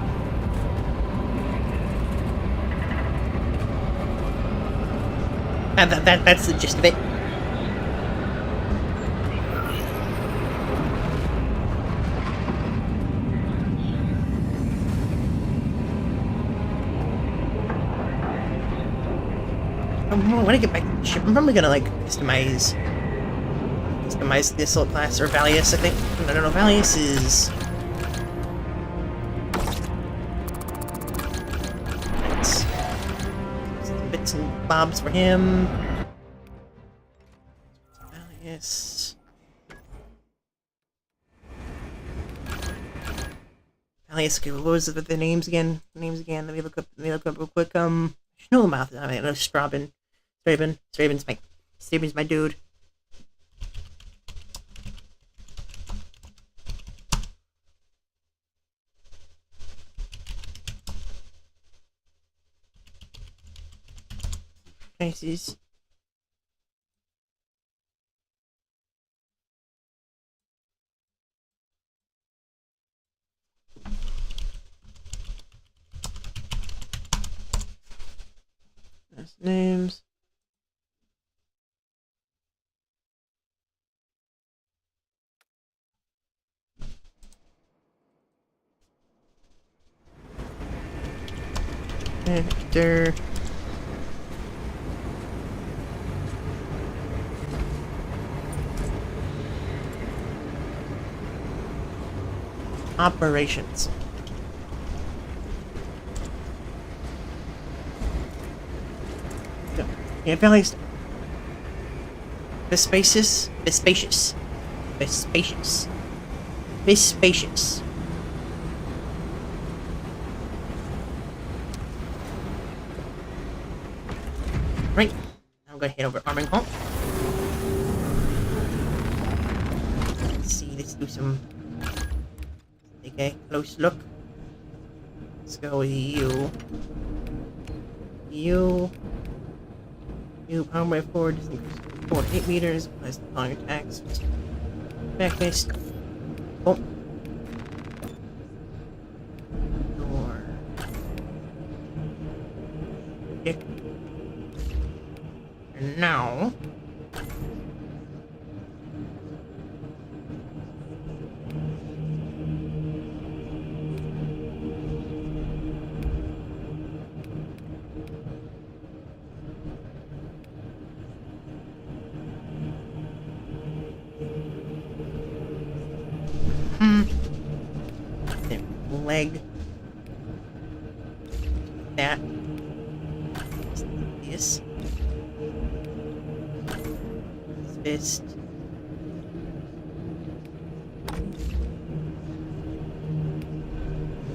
That's the gist of it. When I get back to the ship, I'm probably gonna like customize the assault class, or Valius, I think. I don't know, Valius is... Some bits and bobs for him. Valius. Valius, okay, what was the names again? Let me look up real quick. I should know them out. I know Straven's my dude. Nice. Nice names. Enter. Operations. Yeah, Valley's Vespacious. Right. I'm gonna head over Arming Hall. Let's see, let's do some... Okay, close look. Let's go with you. You power by 4, just increase 4 to 8 meters, applies to all your attacks. Back fist. Oh. Door. Dick. And now... leg. That. This. Fist.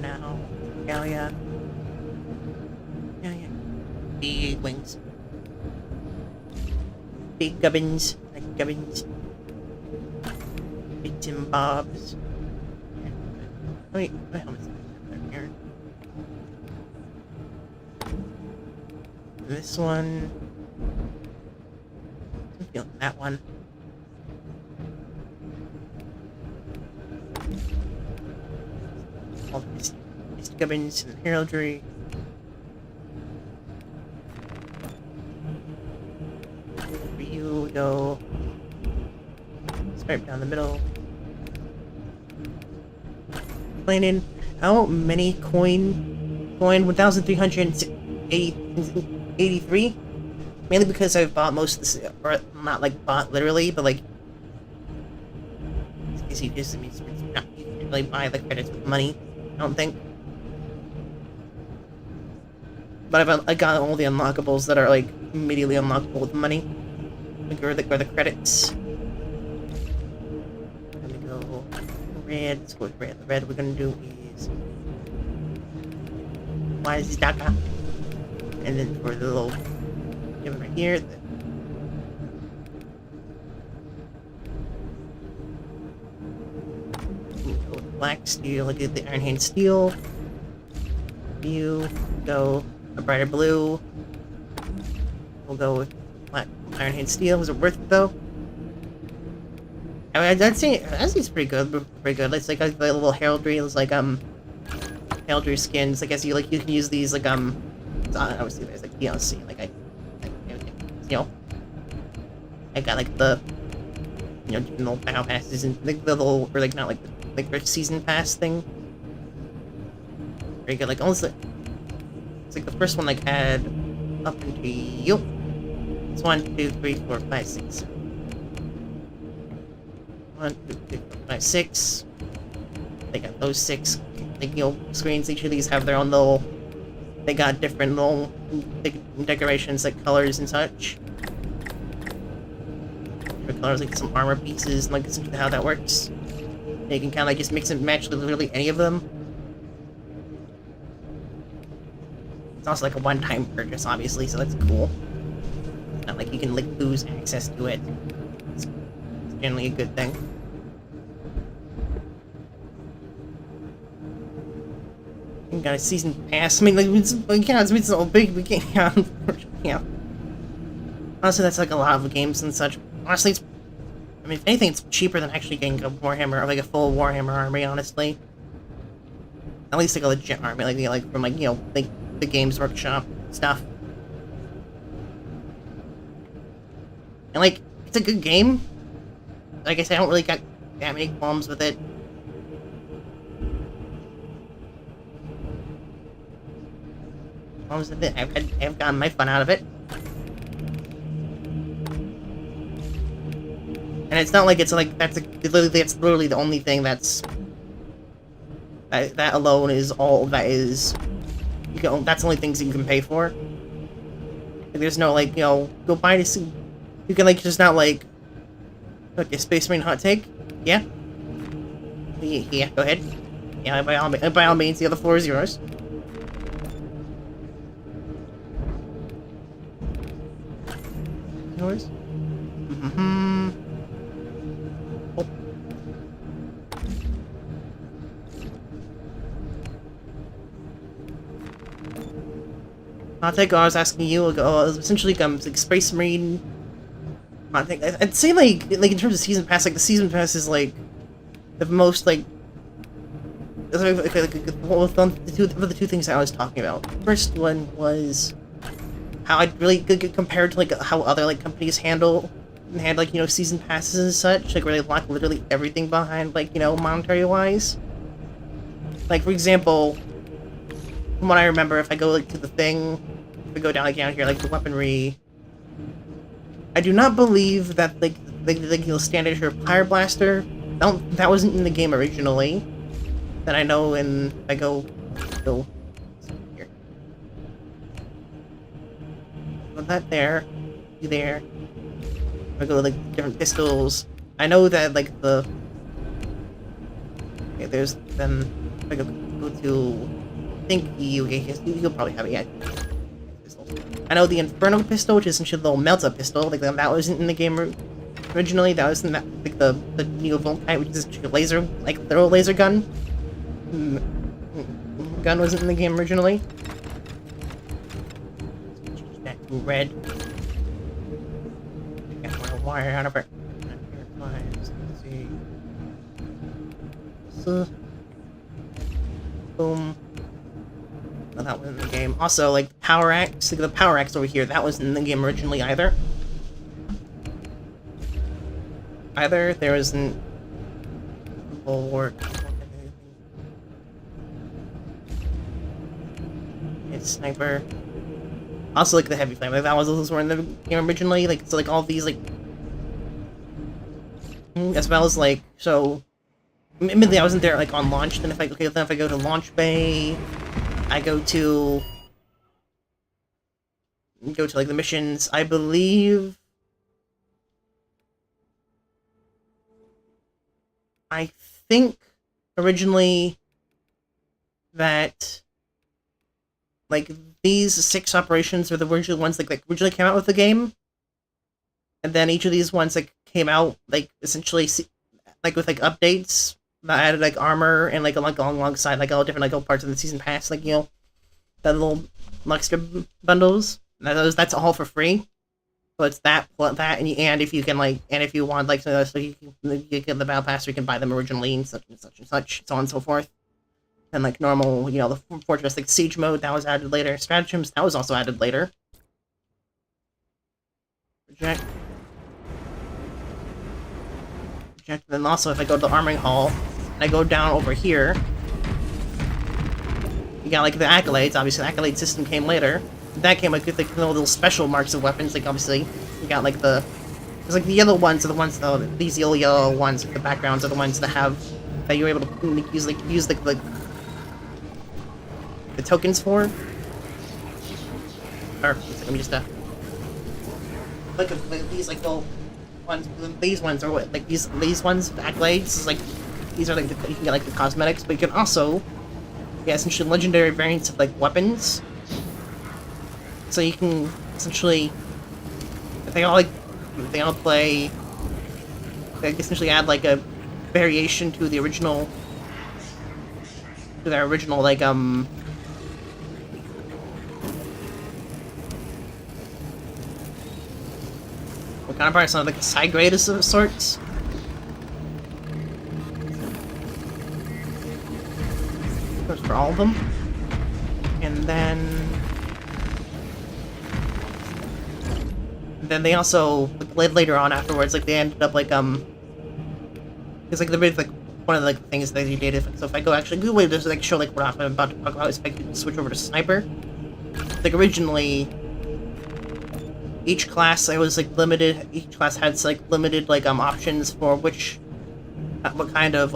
Now, Galia. Big wings. Big gubbins. Like gubbins. Bits and bobs. Wait, my helmet's not here. This one. I'm feeling that one. All these gubbins and heraldry. For you, we go straight down the middle. Planning how many coin 1383, mainly because I've bought most of this, or not like bought literally, but like you just not really buy the credits with money, I don't think. But I got all the unlockables that are like immediately unlockable with money, like or the credits. Red, let's go with red. The red we're gonna do is Wazdaka. And then for the little given right here, go with black steel, look at the Iron Hand steel. You go a brighter blue. We'll go with black Iron Hand steel. Was it worth it though? I mean, I'd say it's pretty good. Pretty good. It's like the little heraldry. It's like heraldry skins. I guess you can use these like obviously there's like DLC. Like I got like the little battle passes and the little or like not like the season pass thing. Very good. Like almost like it's like the first one like had up until it's 1, 2, 3, 4, 5, 6. 1, 2, 3, 4, 5, 6. They got those 6 like screens. Each of these have their own little. They got different little decorations like colors and such. Different colors like some armor pieces and like essentially how that works. And you can kind of like just mix and match literally any of them. It's also like a one-time purchase, obviously, so that's cool. Not like you can like lose access to it. It's generally a good thing. You got a season pass. I mean, like it's all big. We can't. Yeah. Honestly, that's like a lot of games and such. Honestly, it's. I mean, if anything, it's cheaper than actually getting a Warhammer or like a full Warhammer army. Honestly, at least like a legit army, like from like the Games Workshop stuff. And like, it's a good game. Like I said, I don't really got that many qualms with it. I've gotten my fun out of it. And it's not like it's like that's literally the only thing that's that alone is all that is that's the only things you can pay for. Like, there's no like go buy this. You can like just not like a Space Marine hot take. Yeah. Yeah. Go ahead. Yeah. By all means, the other floor is yours. Yours. Mm-hmm. Oh. I'll take what I was asking you ago. It was essentially like Space Marine. I think I'd say like in terms of season pass, like the season pass is like the most like the two things I was talking about. The first one was how I'd really compared to like how other like companies had like season passes and such, like where they lock literally everything behind like monetary wise. Like for example, from what I remember, if I go like to the thing, if I go down here like the weaponry, I do not believe that like standard or Pyre Blaster that wasn't in the game originally. That I know, and I go here. Put that there, there. I go to like different pistols. I know that like the there's then if I go to I think you'll probably have it. Yeah. I know the Inferno pistol, which is essentially the little Melta pistol, like that wasn't in the game originally. That was in that like the Neo Volkite, which is a laser, like literal laser gun. Gun wasn't in the game originally. Change that to red. Got my wire out of it. Let's see. So, boom. No, that wasn't in the game. Also, like Power Axe, like the Power Axe over here, that wasn't in the game originally either. There wasn't bulwark. It's sniper. Also, like the heavy flame, like that was those were in the game originally. Like so, like all these like, as well as like so. Admittedly, I wasn't there like on launch. Then if I go to launch bay, I go to like the missions. I believe. I think originally that like these 6 operations are the original ones like originally came out with the game, and then each of these ones like came out like essentially like with like updates that added like armor and like alongside like all different like all parts of the season pass, like that little extra bundles. That's all for free. So it's that, and if you can and if you want so you get the battle pass, or you can buy them originally, and such and such and such, so on and so forth. And normal, the fortress siege mode that was added later, stratagems that was also added later. Reject. Then also, if I go to the armoring hall, and I go down over here, you got the accolades. Obviously, the accolade system came later. That came with the little special marks of weapons. Obviously, you got the yellow ones are the ones these yellow ones. The backgrounds are the ones that you're able to use the tokens for. Or let me just these little ones. These ones are what these ones accolades. These are you can get the cosmetics, but you can also get essentially legendary variants of weapons. So you can essentially they all play. They essentially add a variation to the original their original what kind of part? Something a side grade of sorts. That's for all of them. And then they also later on afterwards they ended up it's the big one of the things that you did. So if I go actually Google it, there's show what I'm about to talk about is if I could switch over to sniper. Originally each class limited. Each class had limited options for what kind of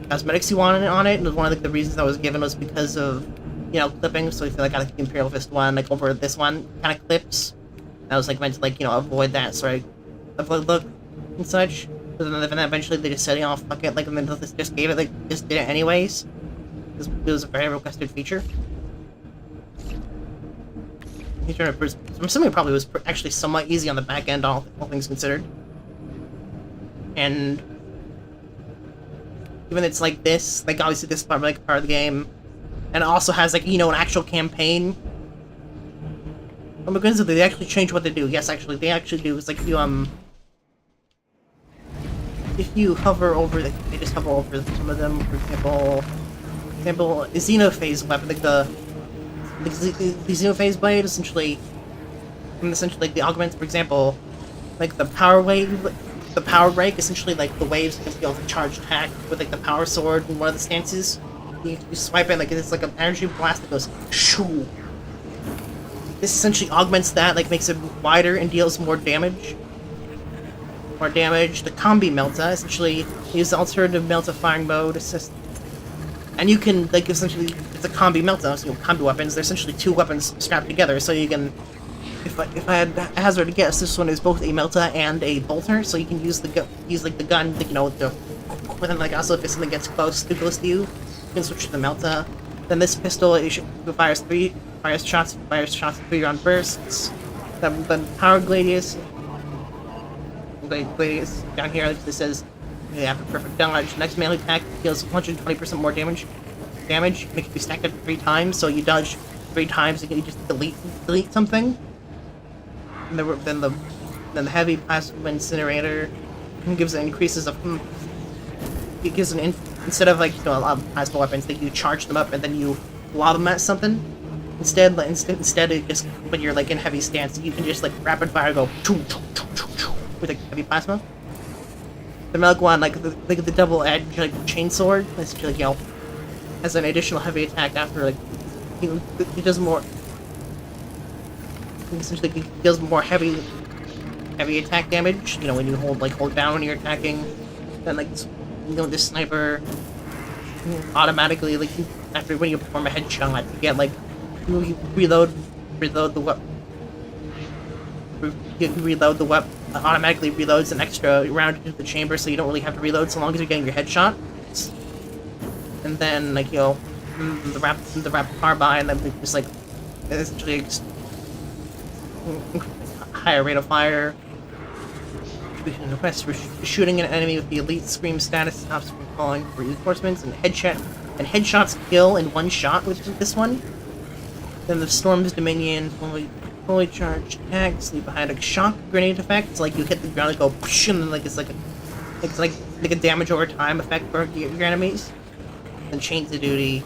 cosmetics you wanted on it, and one of the reasons that was given was because of clipping. So if I got the Imperial Fist one over this one kind of clips, that was meant to avoid that avoid look and such. But then eventually they just said fuck it, and then just gave it just did it anyways. It was a very requested feature. I'm assuming it probably was actually somewhat easy on the back end, all things considered. And even it's this, obviously this part of the game, and it also has an actual campaign. Oh my goodness, they actually change what they do. Yes, actually, they actually do. It's if you hover over they just hover over some of them. For example, a Xenophase weapon, the Xenophase blade, essentially the augments. For example, the power wave, the power break, essentially the waves can be able to charge attack with the power sword in one of the stances. You swipe it it's an energy blast that goes shoo. This essentially augments that, makes it wider and deals more damage. The combi melta essentially use the alternative melta firing mode assist. And you can essentially it's a combi melta, so combi weapons. They're essentially two weapons strapped together, so you can if I had a hazard to guess, this one is both a melta and a bolter, so you can use the gun but then also if something gets too close to you, you can switch to the melta. Then this pistol fires shots 3 round bursts. Then power gladius down here, it says after perfect dodge, next melee attack deals 120% more damage. Make it be stacked up 3 times, so you dodge 3 times and you just delete something. And then the heavy plasma incinerator gives increases of it gives instead of a lot of plasma weapons that you charge them up and then you lob them at something. Instead it just when you're in heavy stance, you can just rapid fire go with heavy plasma. The milk one, the double edge chainsword, essentially has an additional heavy attack after it does more. Essentially, it deals more heavy attack damage. When you hold down when you're attacking. Then this sniper automatically after when you perform a headshot, you get you reload the weapon. You can reload the weapon. Automatically reloads an extra round into the chamber, so you don't really have to reload so long as you're getting your headshot. And then the rapid carbine, then just essentially higher rate of fire. Request for shooting an enemy with the elite scream status stops from calling for reinforcements, and headshots kill in one shot with this one. Then the Storm's Dominion fully charged attacks leave behind a shock grenade effect. It's like you hit the ground and go psh, and then like it's like a damage over time effect for your enemies. Then change the duty.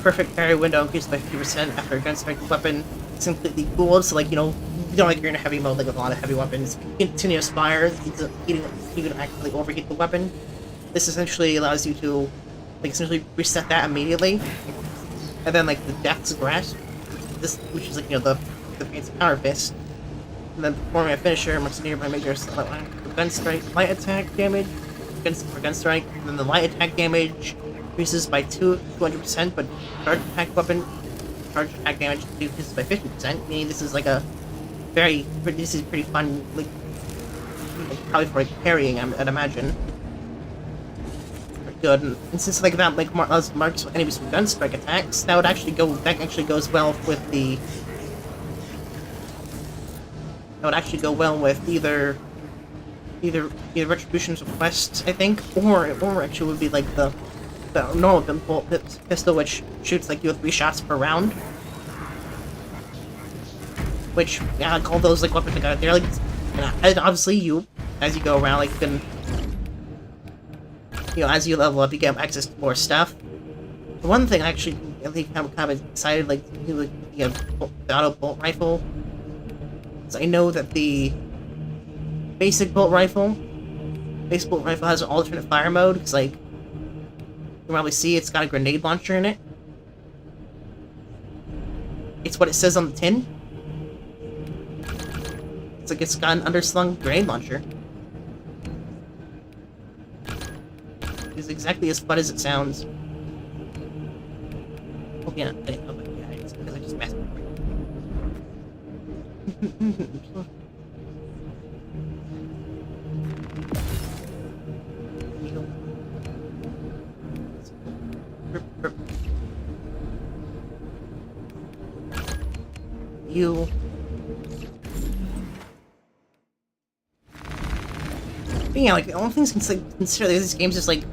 Perfect parry window increased by 50% after a gun strike weapon. It's completely cooled, so like you know like you're in a heavy mode like with a lot of heavy weapons. Continuous fire, you can actually overheat the weapon. This essentially allows you to like essentially reset that immediately. And then like the Death's Grasp, this which is like you know the fancy power fist. And then performing a finisher amongst nearby major gun strike, light attack damage, gun strike, and then the light attack damage increases by 200%, but charge attack damage decreases by 50%. Meaning this is like a this is pretty fun, like probably for like parrying, I'd imagine. Good, and since like that like marks enemies from gun strike attacks, that actually goes well with the. That would actually go well with either Retribution's Request, I think, or actually would be like the normal bolt pistol, which shoots like you with 3 shots per round. Which, yeah, like all those like weapons like they're like, and obviously you, as you go around, like you can, you know, as you level up, you get access to more stuff. The one thing I think I'm kind of excited, like the auto bolt rifle. I know that the basic bolt rifle has an alternate fire mode, because like you can probably see it's got a grenade launcher in it. It's what it says on the tin. It's like it's got an underslung grenade launcher. It's exactly as fun as it sounds. Oh yeah, it's because I just messed with it. You but yeah, like the only things consider these games just like,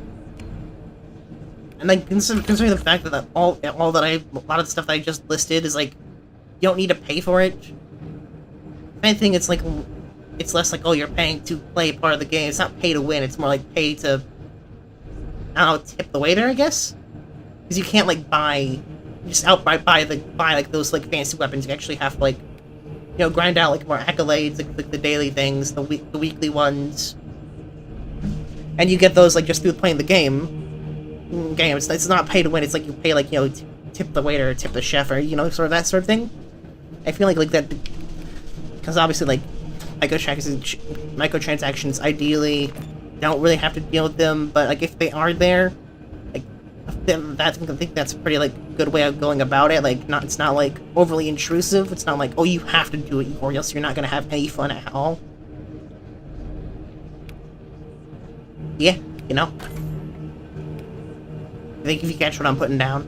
and like considering the fact that a lot of the stuff that I just listed is like you don't need to pay for it. If anything, it's like it's less like, oh, you're paying to play part of the game. It's not pay to win. It's more like pay to, I don't know, tip the waiter, I guess, because you can't like just outright buy like those like fancy weapons. You actually have to like, you know, grind out like more accolades, like the daily things, the weekly ones, and you get those like just through playing the game. It's not pay to win. It's like you pay like, you know, tip the waiter, tip the chef, or you know, sort of that sort of thing. I feel like that. Because obviously, like, microtransactions ideally don't really have to deal with them, but like if they are there, like then I think that's a pretty like good way of going about it. Like it's not like overly intrusive. It's not like, oh, you have to do it or else you're not gonna have any fun at all. Yeah, you know. I think if you catch what I'm putting down.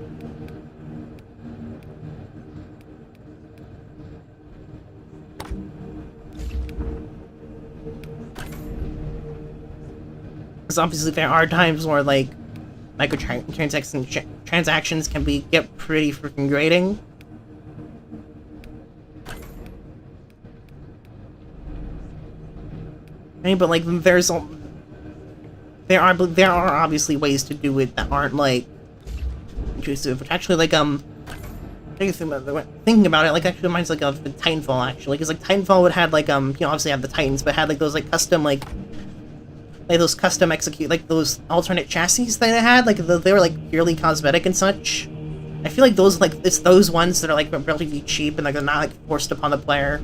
Because obviously there are times where like transactions can get pretty freaking grating. I mean, but like there are obviously ways to do it that aren't like intrusive. Which actually like thinking about it, like actually reminds like of the Titanfall actually, because like Titanfall would have like you know, obviously have the Titans, but had like those like custom like those custom execute like those alternate chassis that they had, like they were like purely cosmetic and such. I feel like those like it's those ones that are like relatively cheap and like they're not like forced upon the player.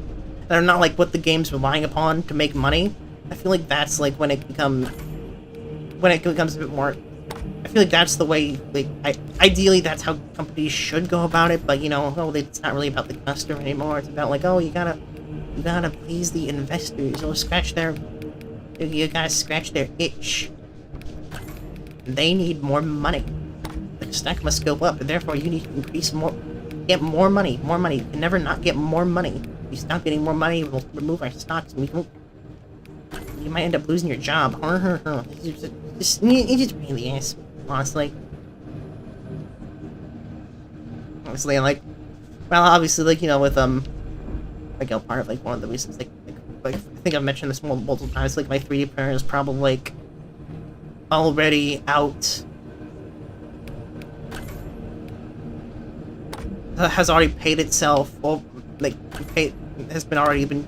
They're not like what the game's relying upon to make money. I feel like that's like when it becomes a bit more. I feel like that's the way. Like ideally, that's how companies should go about it. But you know, it's not really about the customer anymore. It's about like, oh, you gotta please the investors. You gotta scratch their itch. They need more money. The stack must go up, and therefore you need to get more money. More money. You can never not get more money. If you stop getting more money, we'll remove our stocks, and you might end up losing your job. You just really is, honestly. Honestly, like, well, obviously, like, you know, with like a part of like one of the reasons like I think I've mentioned this multiple times. Like my 3D printer is probably like already out. Has already paid itself, or like has been already been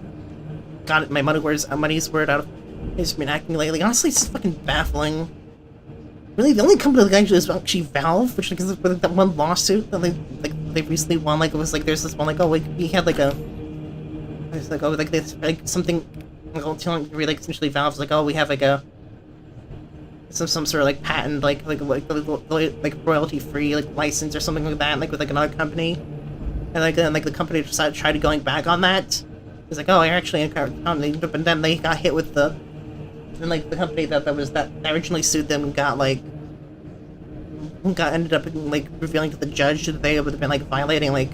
got my money's worth out of. It's been acting lately. Honestly, it's just fucking baffling. Really, the only company that actually is actually Valve, which like is with that one lawsuit that they recently won. Like it was like there's this one like, oh, we had like a, it's like, oh, like this like something like essentially Valve's like, oh, we have like a some sort of like patent like royalty free like license or something like that, like with like another company, and like the company decided to try to going back on that. It's like, oh, you're actually in company, but then they got hit with the, and like the company that originally sued them got ended up like revealing to the judge that they would have been like violating like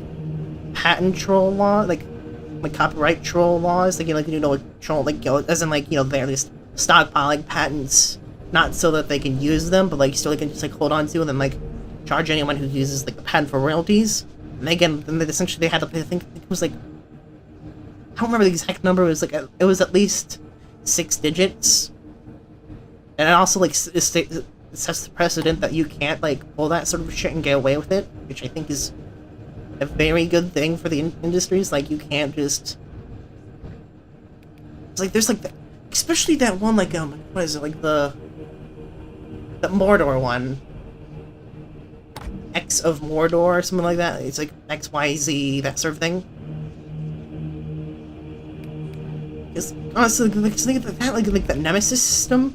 patent troll law, like copyright troll laws, like troll, like as in like they're just stockpiling patents, not so that they can use them, but like still they can just like hold on to and then like charge anyone who uses like the patent for royalties. And again, then essentially they had to, I think it was like, I don't remember the exact number. It was like it was at least 6 digits, and it also like it sets the precedent that you can't like pull that sort of shit and get away with it, which I think is a very good thing for the industries. Like you can't just, it's like there's like especially that one like what is it, like the Mordor one, X of Mordor or something like that. It's like XYZ, that sort of thing. Because honestly, like think of that like the Nemesis system,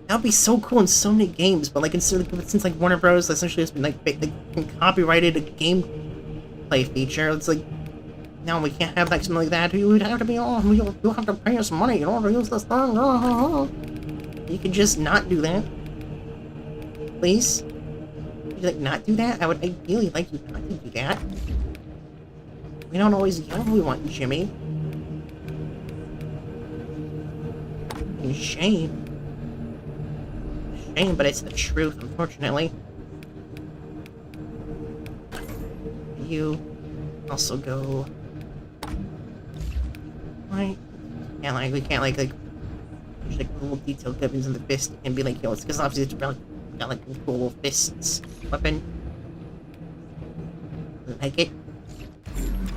that would be so cool in so many games. But like since like Warner Bros. Essentially has been like copyrighted a gameplay feature, it's like now we can't have like something like that. You'd have to be you'll have to pay us money in order to use this thing. You could just not do that, please. Would you like not do that? I would ideally like you not to do that. We don't always yell if we want, Jimmy. Shame, but it's the truth, unfortunately. You also go like, we can't like there's like little detailed weapons in the fist and be like, it's because obviously it's really got like a cool fists weapon. Like it.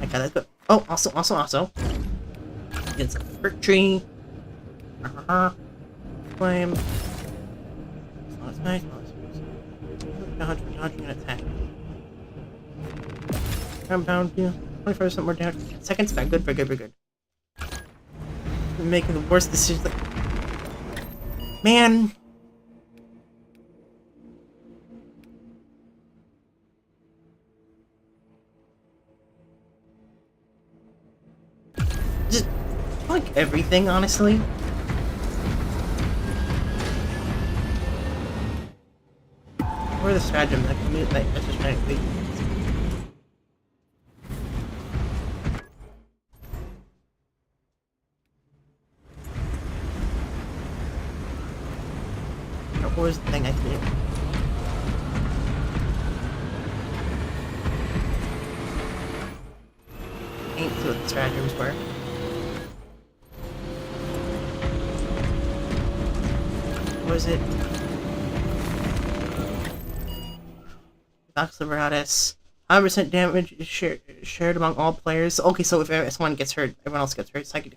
I got it. Oh, also, it's a fruit tree. Flame. It's nice. Dodging an attack. Compound, 25% more damage. Second spec, good. I'm making the worst decisions. Man. Just like everything, honestly. Or the stratagem that can be like that's just trying to be. What was the thing I did? Ain't see what the stratagems were. What was it? Knocks the Veratus. 100% damage is shared among all players. Okay, so if someone gets hurt, everyone else gets hurt. So I could.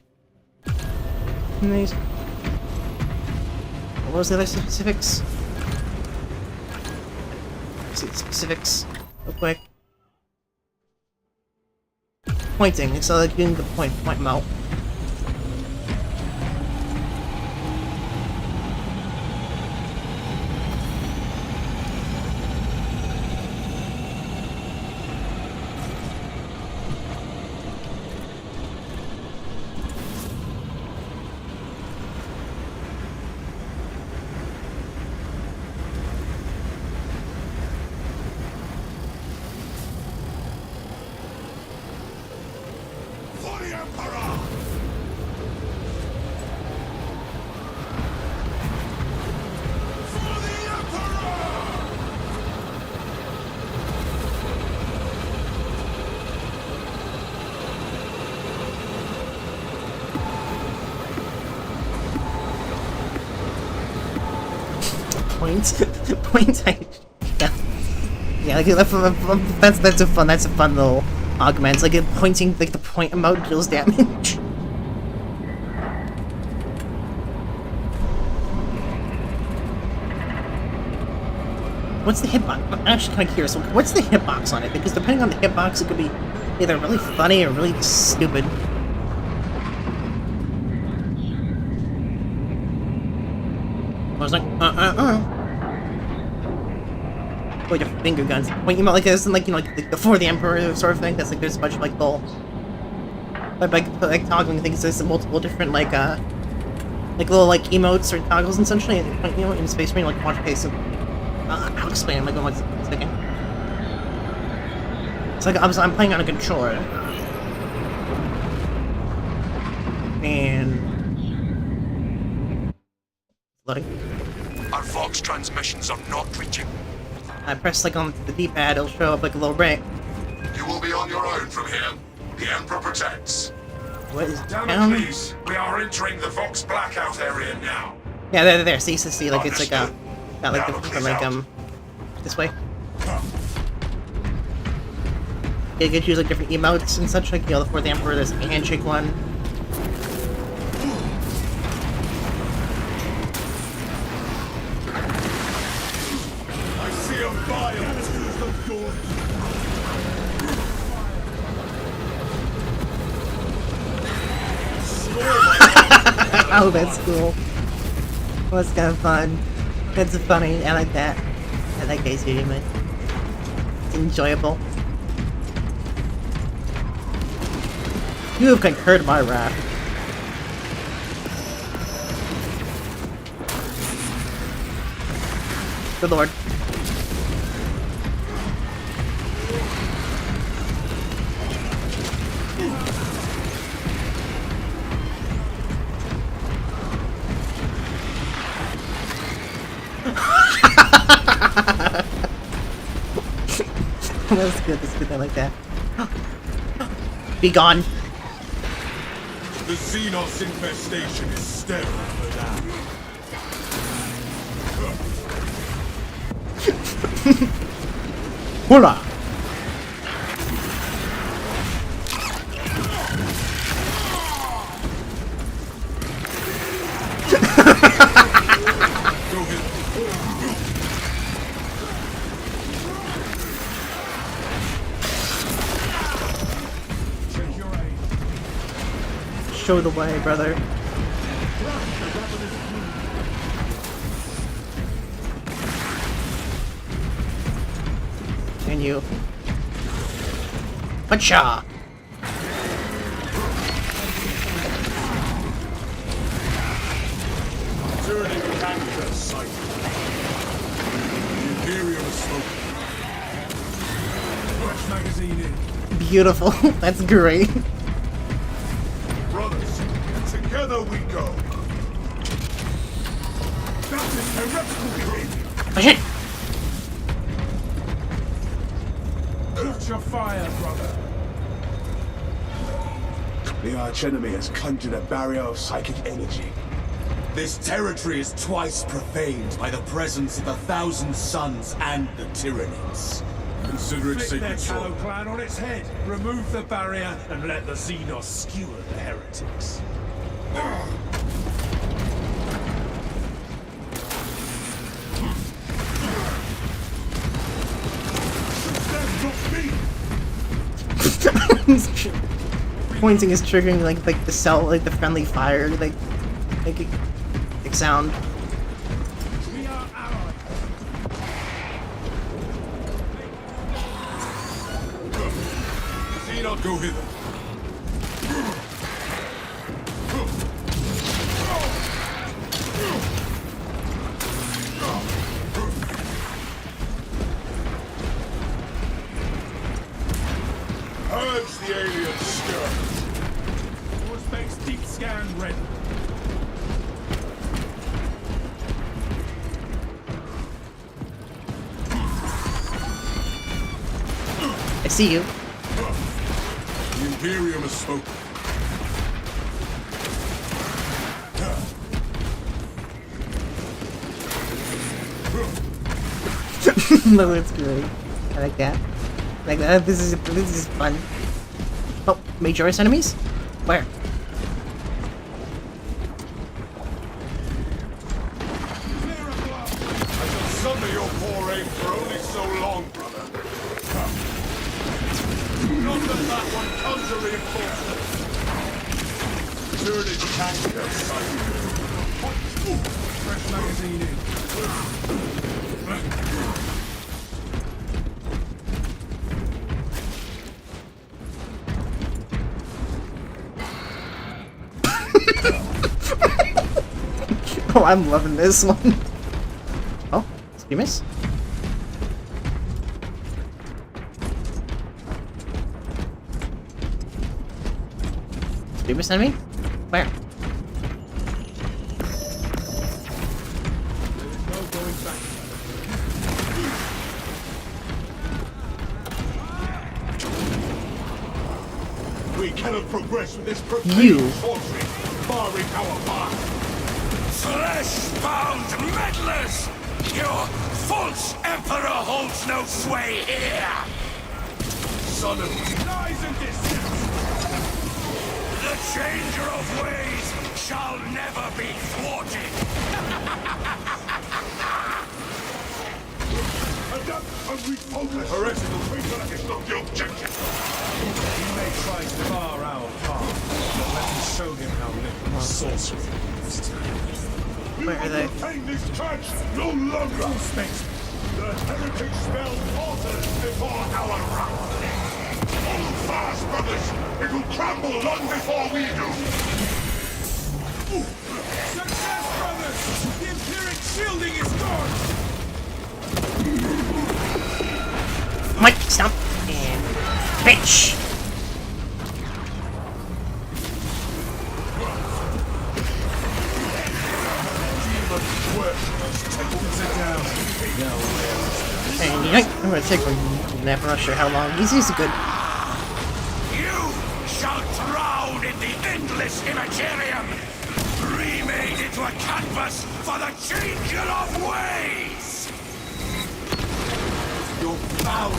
Nice. What was the other specifics? Let's see the specifics real quick. Pointing, so like getting the point them out. points. Points. Yeah, like that's a fun little augment. It's like it pointing, like the point emote deals damage. What's the hitbox? I'm actually kind of curious. What's the hitbox on it? Because depending on the hitbox, it could be either really funny or really stupid. I was like, Like your finger guns. Point you out like this, and like, you know, like before the Emperor sort of thing. That's like there's a bunch of like little, like toggling things. There's multiple different like little like emotes or toggles and such. You know, in Space Marine, like watch case of. I'll explain. Like one second. It's like I'm playing on a controller, and loading. Our Vox transmissions are not reaching. I press like on the D-pad, it'll show up like a little break. You will be on your own from here. The Emperor protects. What is Damn down? it, please. We are entering the Vox blackout area now. Yeah, there. See, like it's like got like different like this way. You could use like different emotes and such, like you know, for the Emperor, there's like a handshake one. I see a fire. Oh, that's cool. Well, that's kind of fun. That's funny. I like that. I like Ace man. It's enjoyable. You have concurred my wrath. Good lord. That's good, I like that. Be gone. The Xenos infestation is sterile for that. Hola! Go ahead. Show the way, brother. And you. Pacha! Turning cancer site. The Imperium is smoking. Fresh magazine in. Beautiful. That's great. Brothers, together we go. That is heretical behavior. Oh shit! Catch your fire, brother. The archenemy has conjured a barrier of psychic energy. This territory is twice profaned by the presence of the Thousand Suns and the Tyranids. Consider it Flick their sacred tallow soil. clan on its head. Remove the barrier and let the Xenos skewer the heretics. He's pointing is triggering like the cell, like the friendly fire, like sound. We are allies. Xenon, go hither. Purge the alien scourge. Force makes deep scan ready. I see you. The Imperium has spoken. No, it's great. I like that. I like that. This is fun. Oh, majorist enemies? Where? I shall sunder your poor aim for only so long, brother. Not that one comes to reinforcements. Turn it back to their sight. Fresh magazine in. Oh, I'm loving this one. Oh, did you miss? Did you miss enemy? Where? No going back. We cannot progress with this You. profane sorcery, barring our path. Flesh-bound meddlers! Your false emperor holds no sway here! Son of lies and deceit. The changer of ways shall never be thwarted! Adapt and refocus. Heretical creature is not the objective. He may try to bar our path, but let us show him how little sorcery is. Where are they? Retain this church no longer. Space. The heretic spell falters before our wrath. Hold fast, brothers. It will crumble long before we do. Success, brothers! The Empiric shielding is gone! Mike, stop! And bitch! And you know, I'm gonna take a nap. I'm not sure how long. He's good. You shall drown in the endless Imagarium, remade into a canvas for the changer of ways! Your foul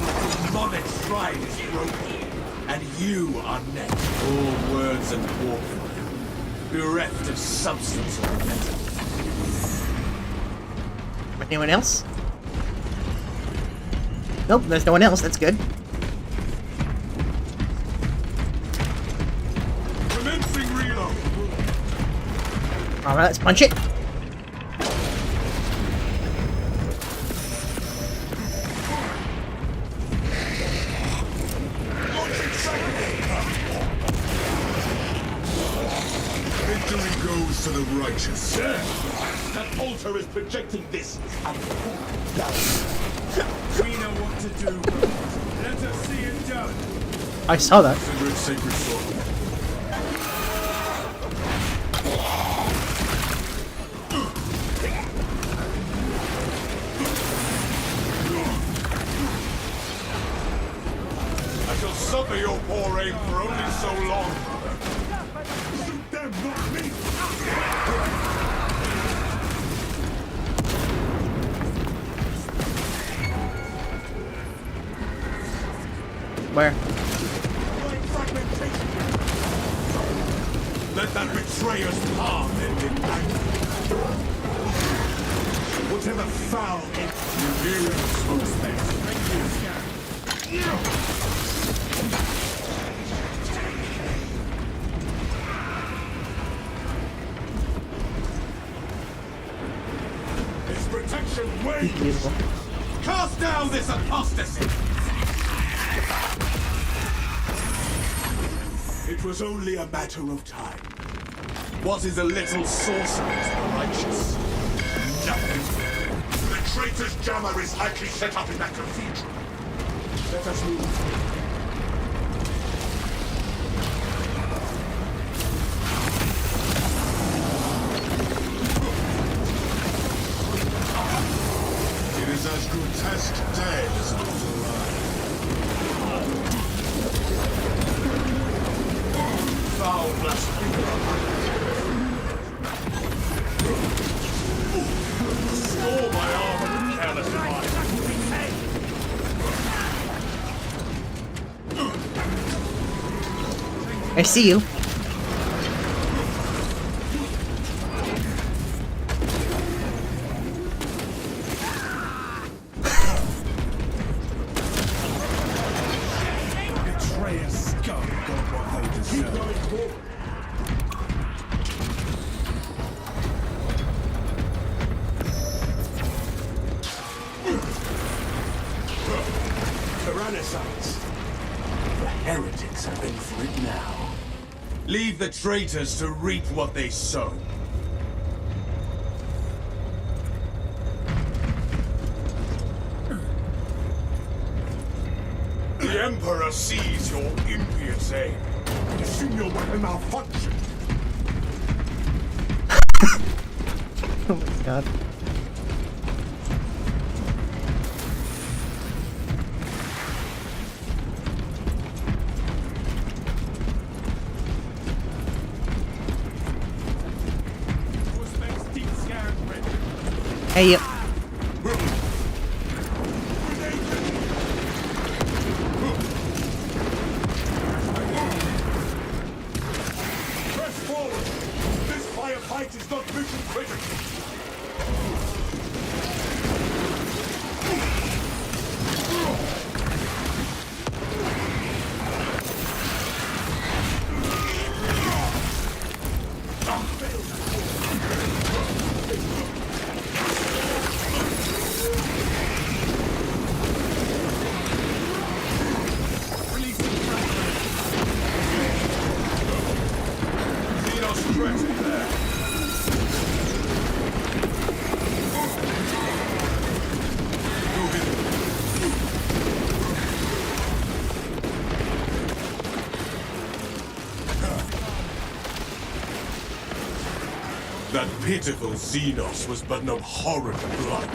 demonic shrine is broken, and you are next. All words and warfare, bereft of substance or meta. Anyone else? Nope, there's no one else. That's good. Commencing reload. Alright, let's punch it. Victory goes to the righteous. That altar is projecting this and We know what to do. Let us see it done. I saw that. Consider it sacred sword. I shall suffer your poor aim for only so long, brother. Shoot them, not me! Where? Let that betrayer's palm end in anger. Whatever foul Imperial smoke space. Its protection wanes. Beautiful. Cast down this apostasy! It was only a matter of time. What is a little sorcery to the righteous? Nothing. The traitor's jammer is likely set up in that cathedral. Let us move. It is as grotesque dead as it is alive. Foul blasphemer! Snore my armor! I see you. Betrayers scum got what they deserve. Tyrannosaurus. The heretics are in for it now. Leave the traitors to reap what they sow. The Emperor sees your impious aim. Assume your weapon malfunctioned. Oh my god. Hey, you. Press forward! This firefight is not mission critical! That pitiful Xenos was but an abhorrent blight.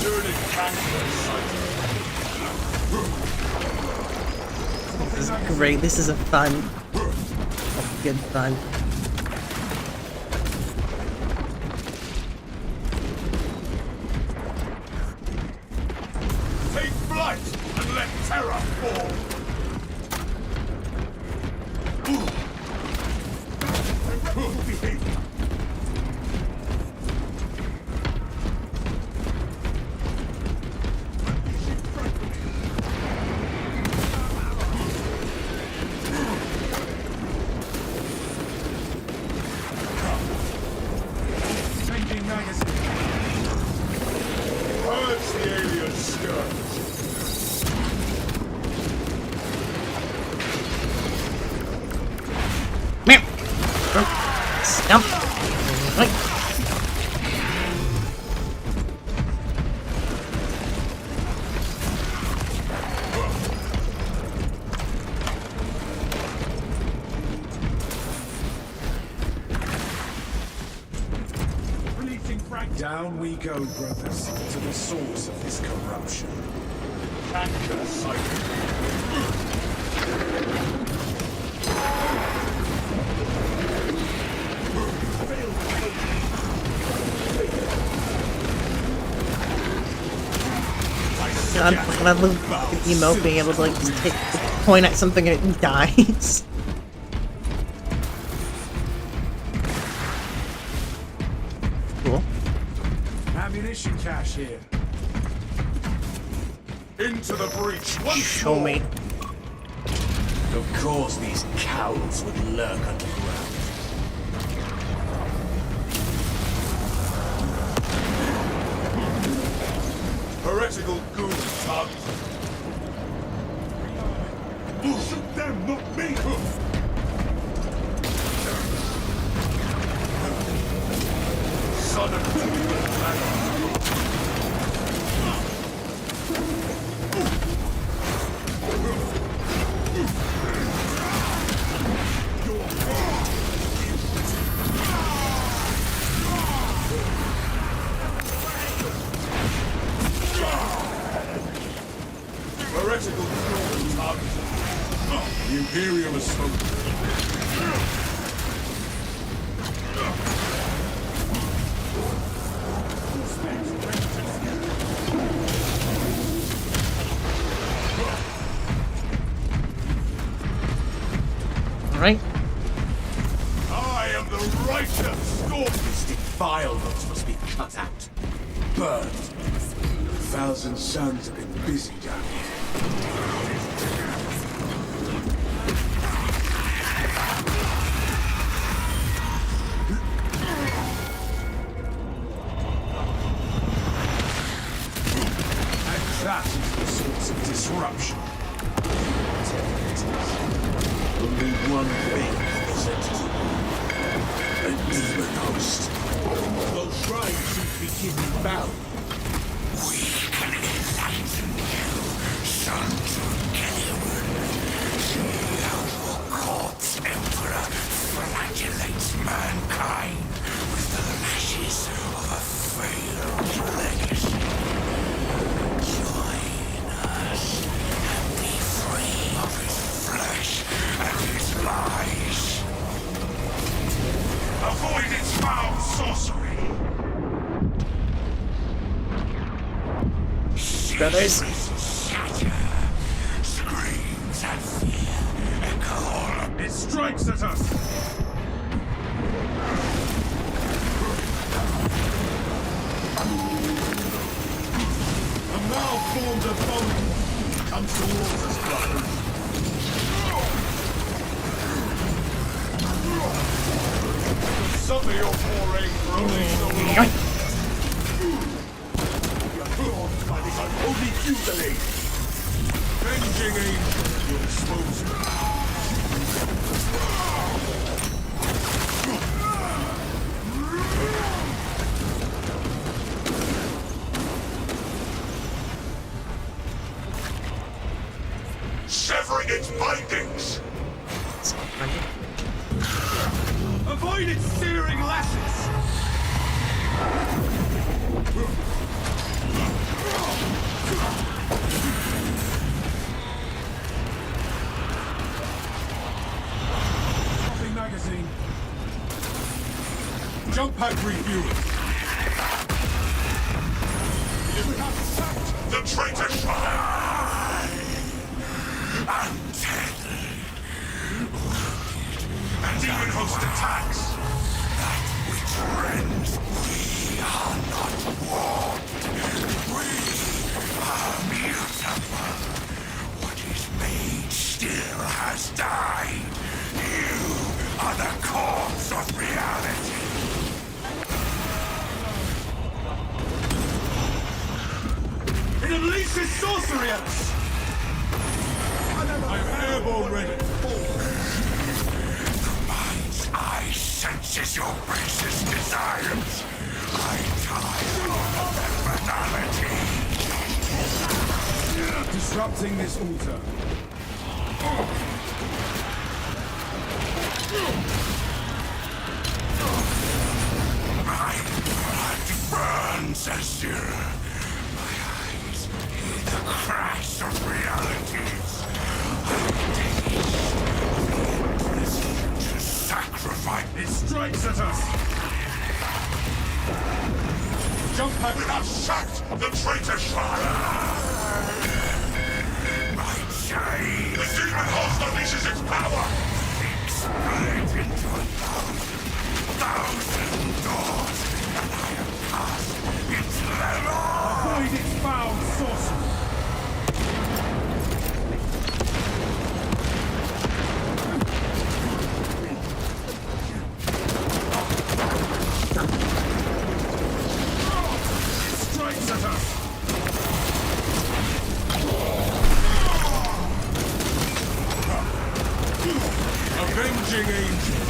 Turning cancer This is great. This is a fun. Good fun. Take flight and let terror fall. Purge the alien scourge. Meow. Stump. Right. Down we go, brothers, to the source of this corruption. Canker cycle. I love the emote being able to like just point at something and it dies. Cool. Ammunition cache here. Into the breach once Show more. me. Of course these cowards would lurk underground. Heretical goons targeted. Shoot them, not me! Son of a planet. Heretical goons targeted. The Imperium is spoken. These defilements must be cut out. Burned. 1,000 suns have been busy down here. That is the source of disruption. Only one thing is entity. A demon host. Those shrines seem to be keeping bound. We can enlighten you, sons of Gilliwan. See how your corpse emperor flagellates mankind with the lashes of a failed legacy. Join us and be free of his flesh and his lies. Avoid its foul sorcery! Brothers. Shatter, screams and fear echo all. It strikes at us. A malformed opponent comes towards us, brother. Some of your foray for only so long. You're by this unholy fusillade. Venging angel will expose you. Severing its bindings! Avoid its searing lashes! Dropping magazine. Jump pack refueling. The traitor shrine! Untethered, A demon host attacks! that which rends, we are not warped. We are mutable. What is made still has died. You are the corpse of reality. It unleashes sorcery at us! I'm airborne ready. Mind's eye senses your basest desires. I'm tired of their banality. Disrupting this altar. My blood burns azure. My eyes hear the crash of realities. I taste the endless to sacrifice. It strikes at us. Jump pack. We have sacked the traitor shrine! My chain The demon host unleashes its power! split into 1,000 doors, and I am cast into their law. Avoid its foul sorcery. It strikes at us. Avenging angel.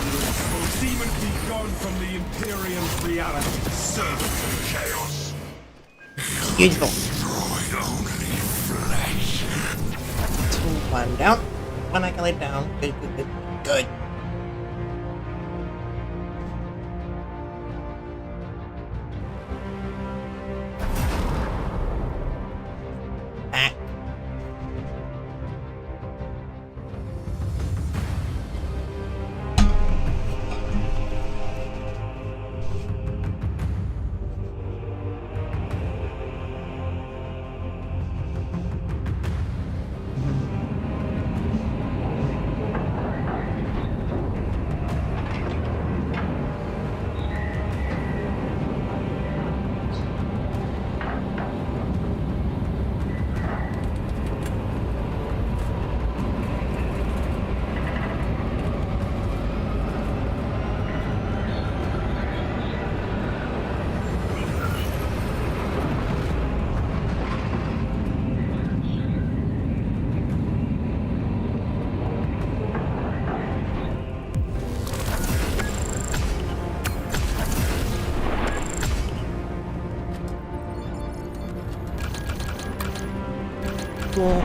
Will demon be gone from the Imperium's reality? Servants of chaos! Beautiful. Destroyed only flesh. One down. One accolade down. Good, good, good. Good. Back. cool.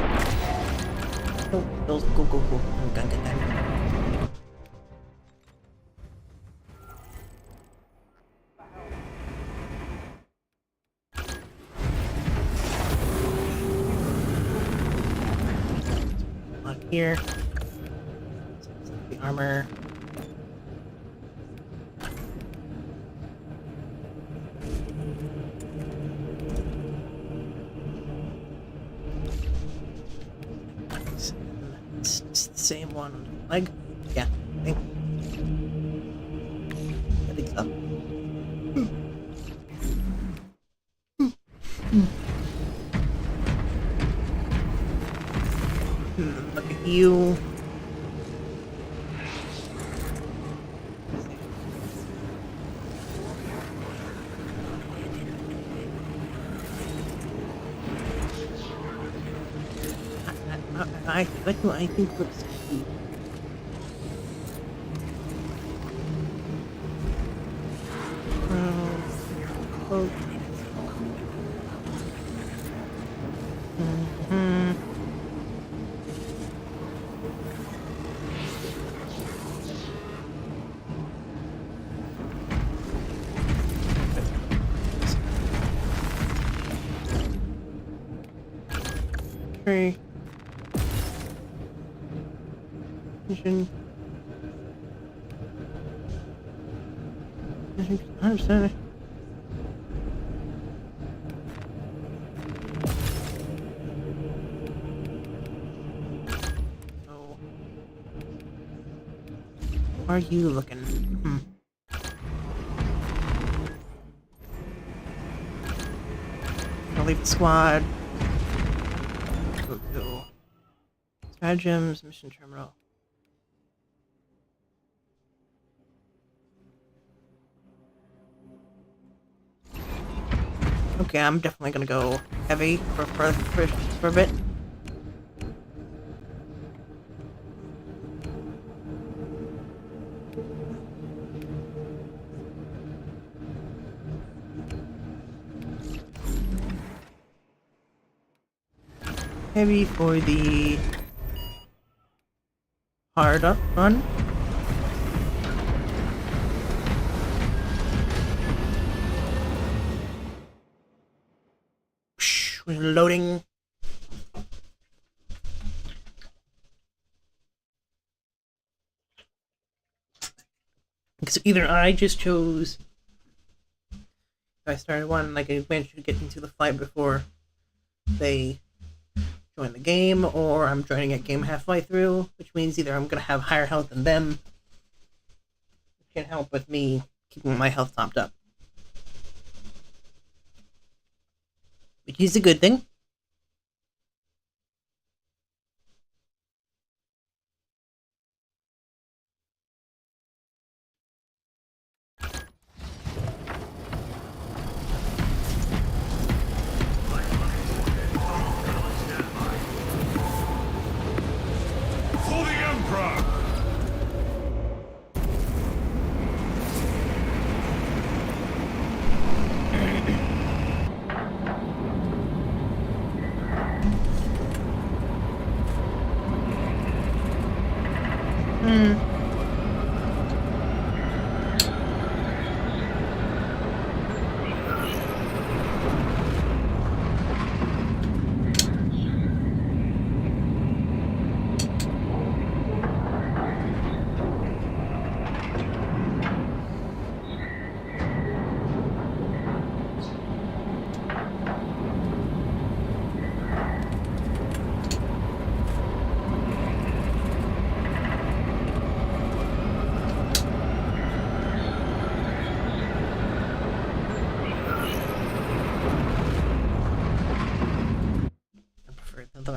Oh, those go. Gun. Lock here. The armor. It's the same one on the leg. Yeah, I think so. Look at you. What do I think looks cute? Oh. Okay. Mission. 100%. So, how are you looking? I'll leave the squad. Go. Stratagems, mission terminal. Okay, I'm definitely gonna go heavy for a bit. Heavy for the hard up run. We're loading. Because either I just chose. I started one, like I managed to get into the fight before they join the game, or I'm joining a game halfway through, which means either I'm gonna have higher health than them, which can help with me keeping my health topped up. Which is a good thing. For the Emperor!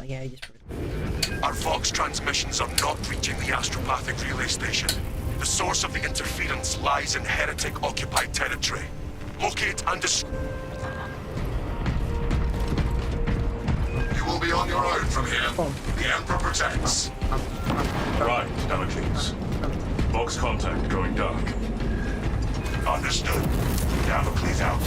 Yeah, I just. Our Vox transmissions are not reaching the astropathic relay station. The source of the interference lies in heretic-occupied territory. Locate and destroy. You will be on your own from here. The Emperor protects. Right, Damocles. Vox contact going dark. Understood. Damocles out.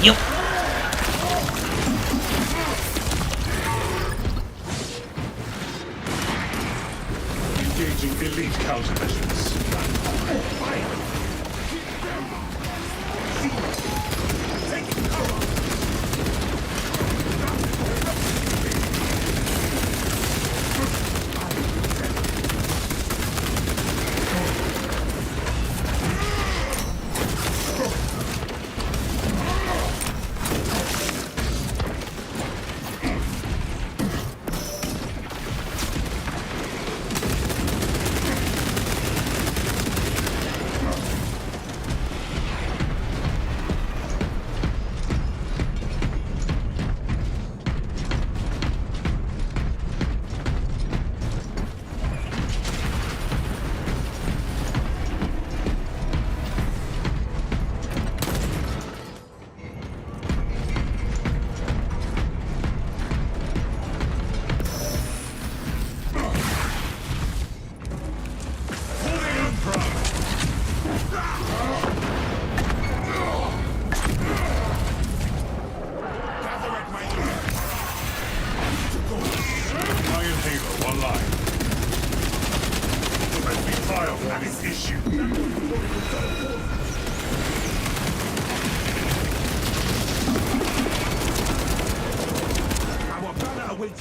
You. Engaging elite countermeasures.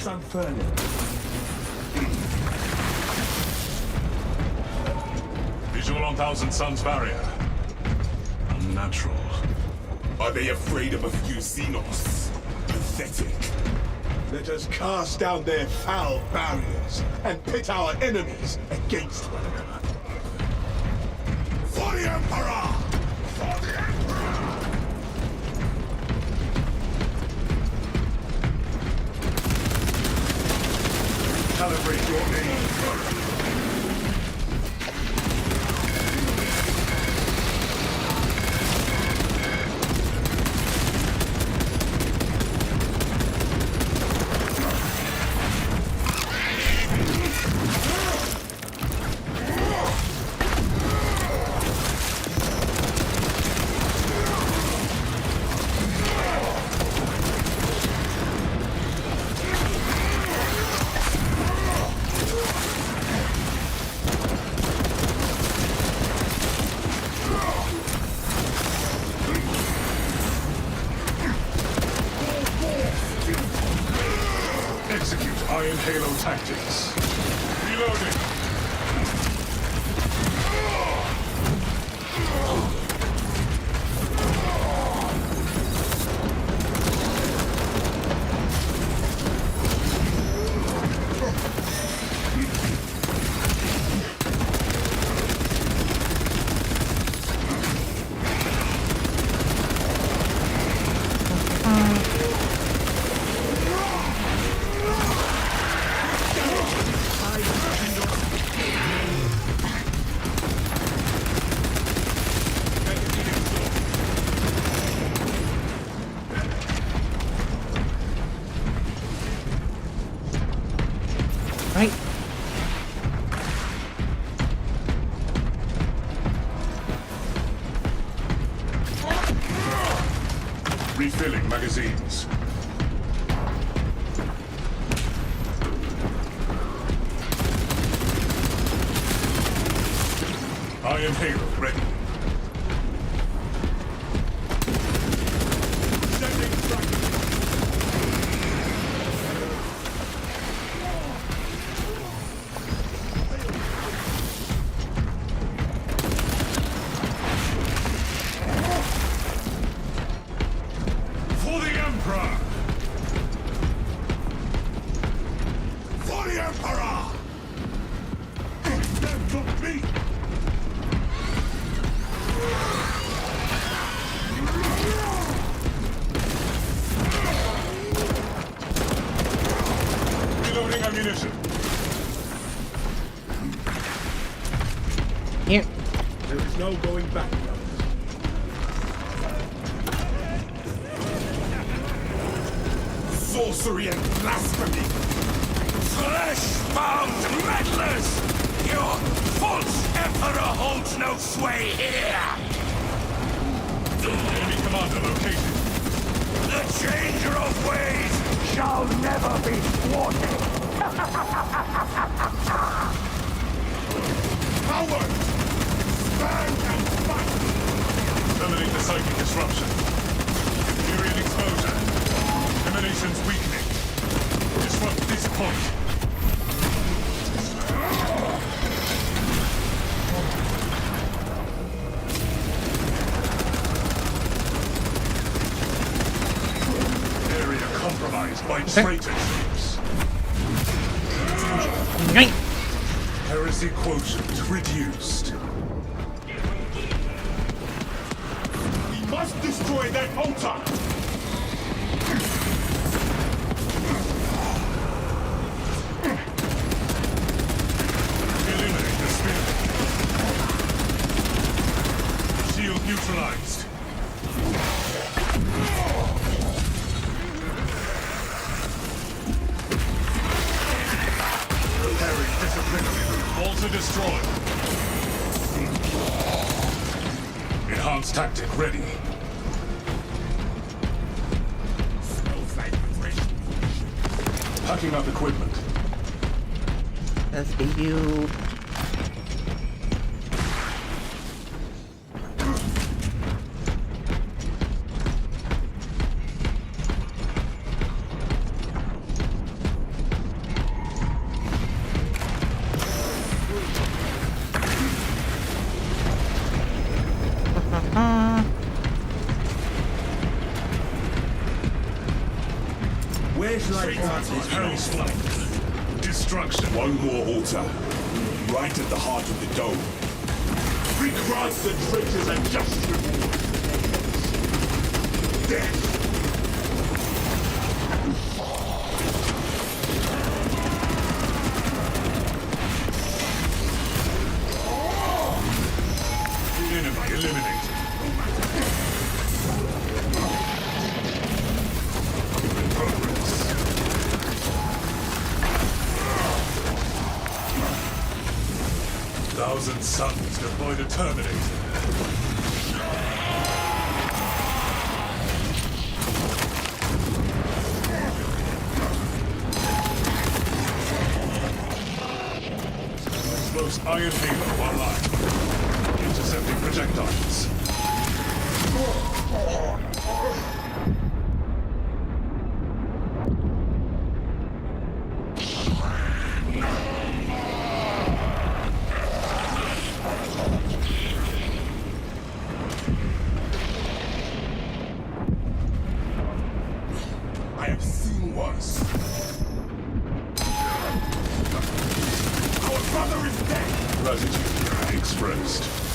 Unfurling. Visual on Thousand Suns barrier. Unnatural. Are they afraid of a few Xenos? Pathetic. Let us cast down their foul barriers and pit our enemies against one another. For the Emperor! For the Emperor! Calibrate your aim. Execute Iron Halo tactics. Reloading. Right. Refilling magazines. Iron Halo ready. Sending fragment. For the Emperor! For the Emperor! Them took me! Reloading ammunition. Here. There is no going back now. Sorcery and blasphemy! Flesh-bound meddlers! Your false emperor holds no sway here! Enemy commander located. The changer of ways shall never be thwarted! Coward! Stand and fight! Terminate the psychic disruption. Infuriate exposure. Emanations weakening. Disrupt this point. Area compromised by traitor troops. Right. Heresy quotient reduced. We must destroy that altar! Eliminate the spirit. Shield neutralized. Preparing disciplinary move. Altar destroyed. Enhanced tactic ready. Packing up equipment. That's for you. Where shall I plant this Hell's flank. Destruction. One more altar, right at the heart of the dome. We grant the traitors a just reward. Death! Enemy eliminated. In progress. Thousand Suns deploy the Terminator. Explosive Iron Halo online. Intercepting projectiles. I have seen worse. Our brother is dead! Gratitude expressed.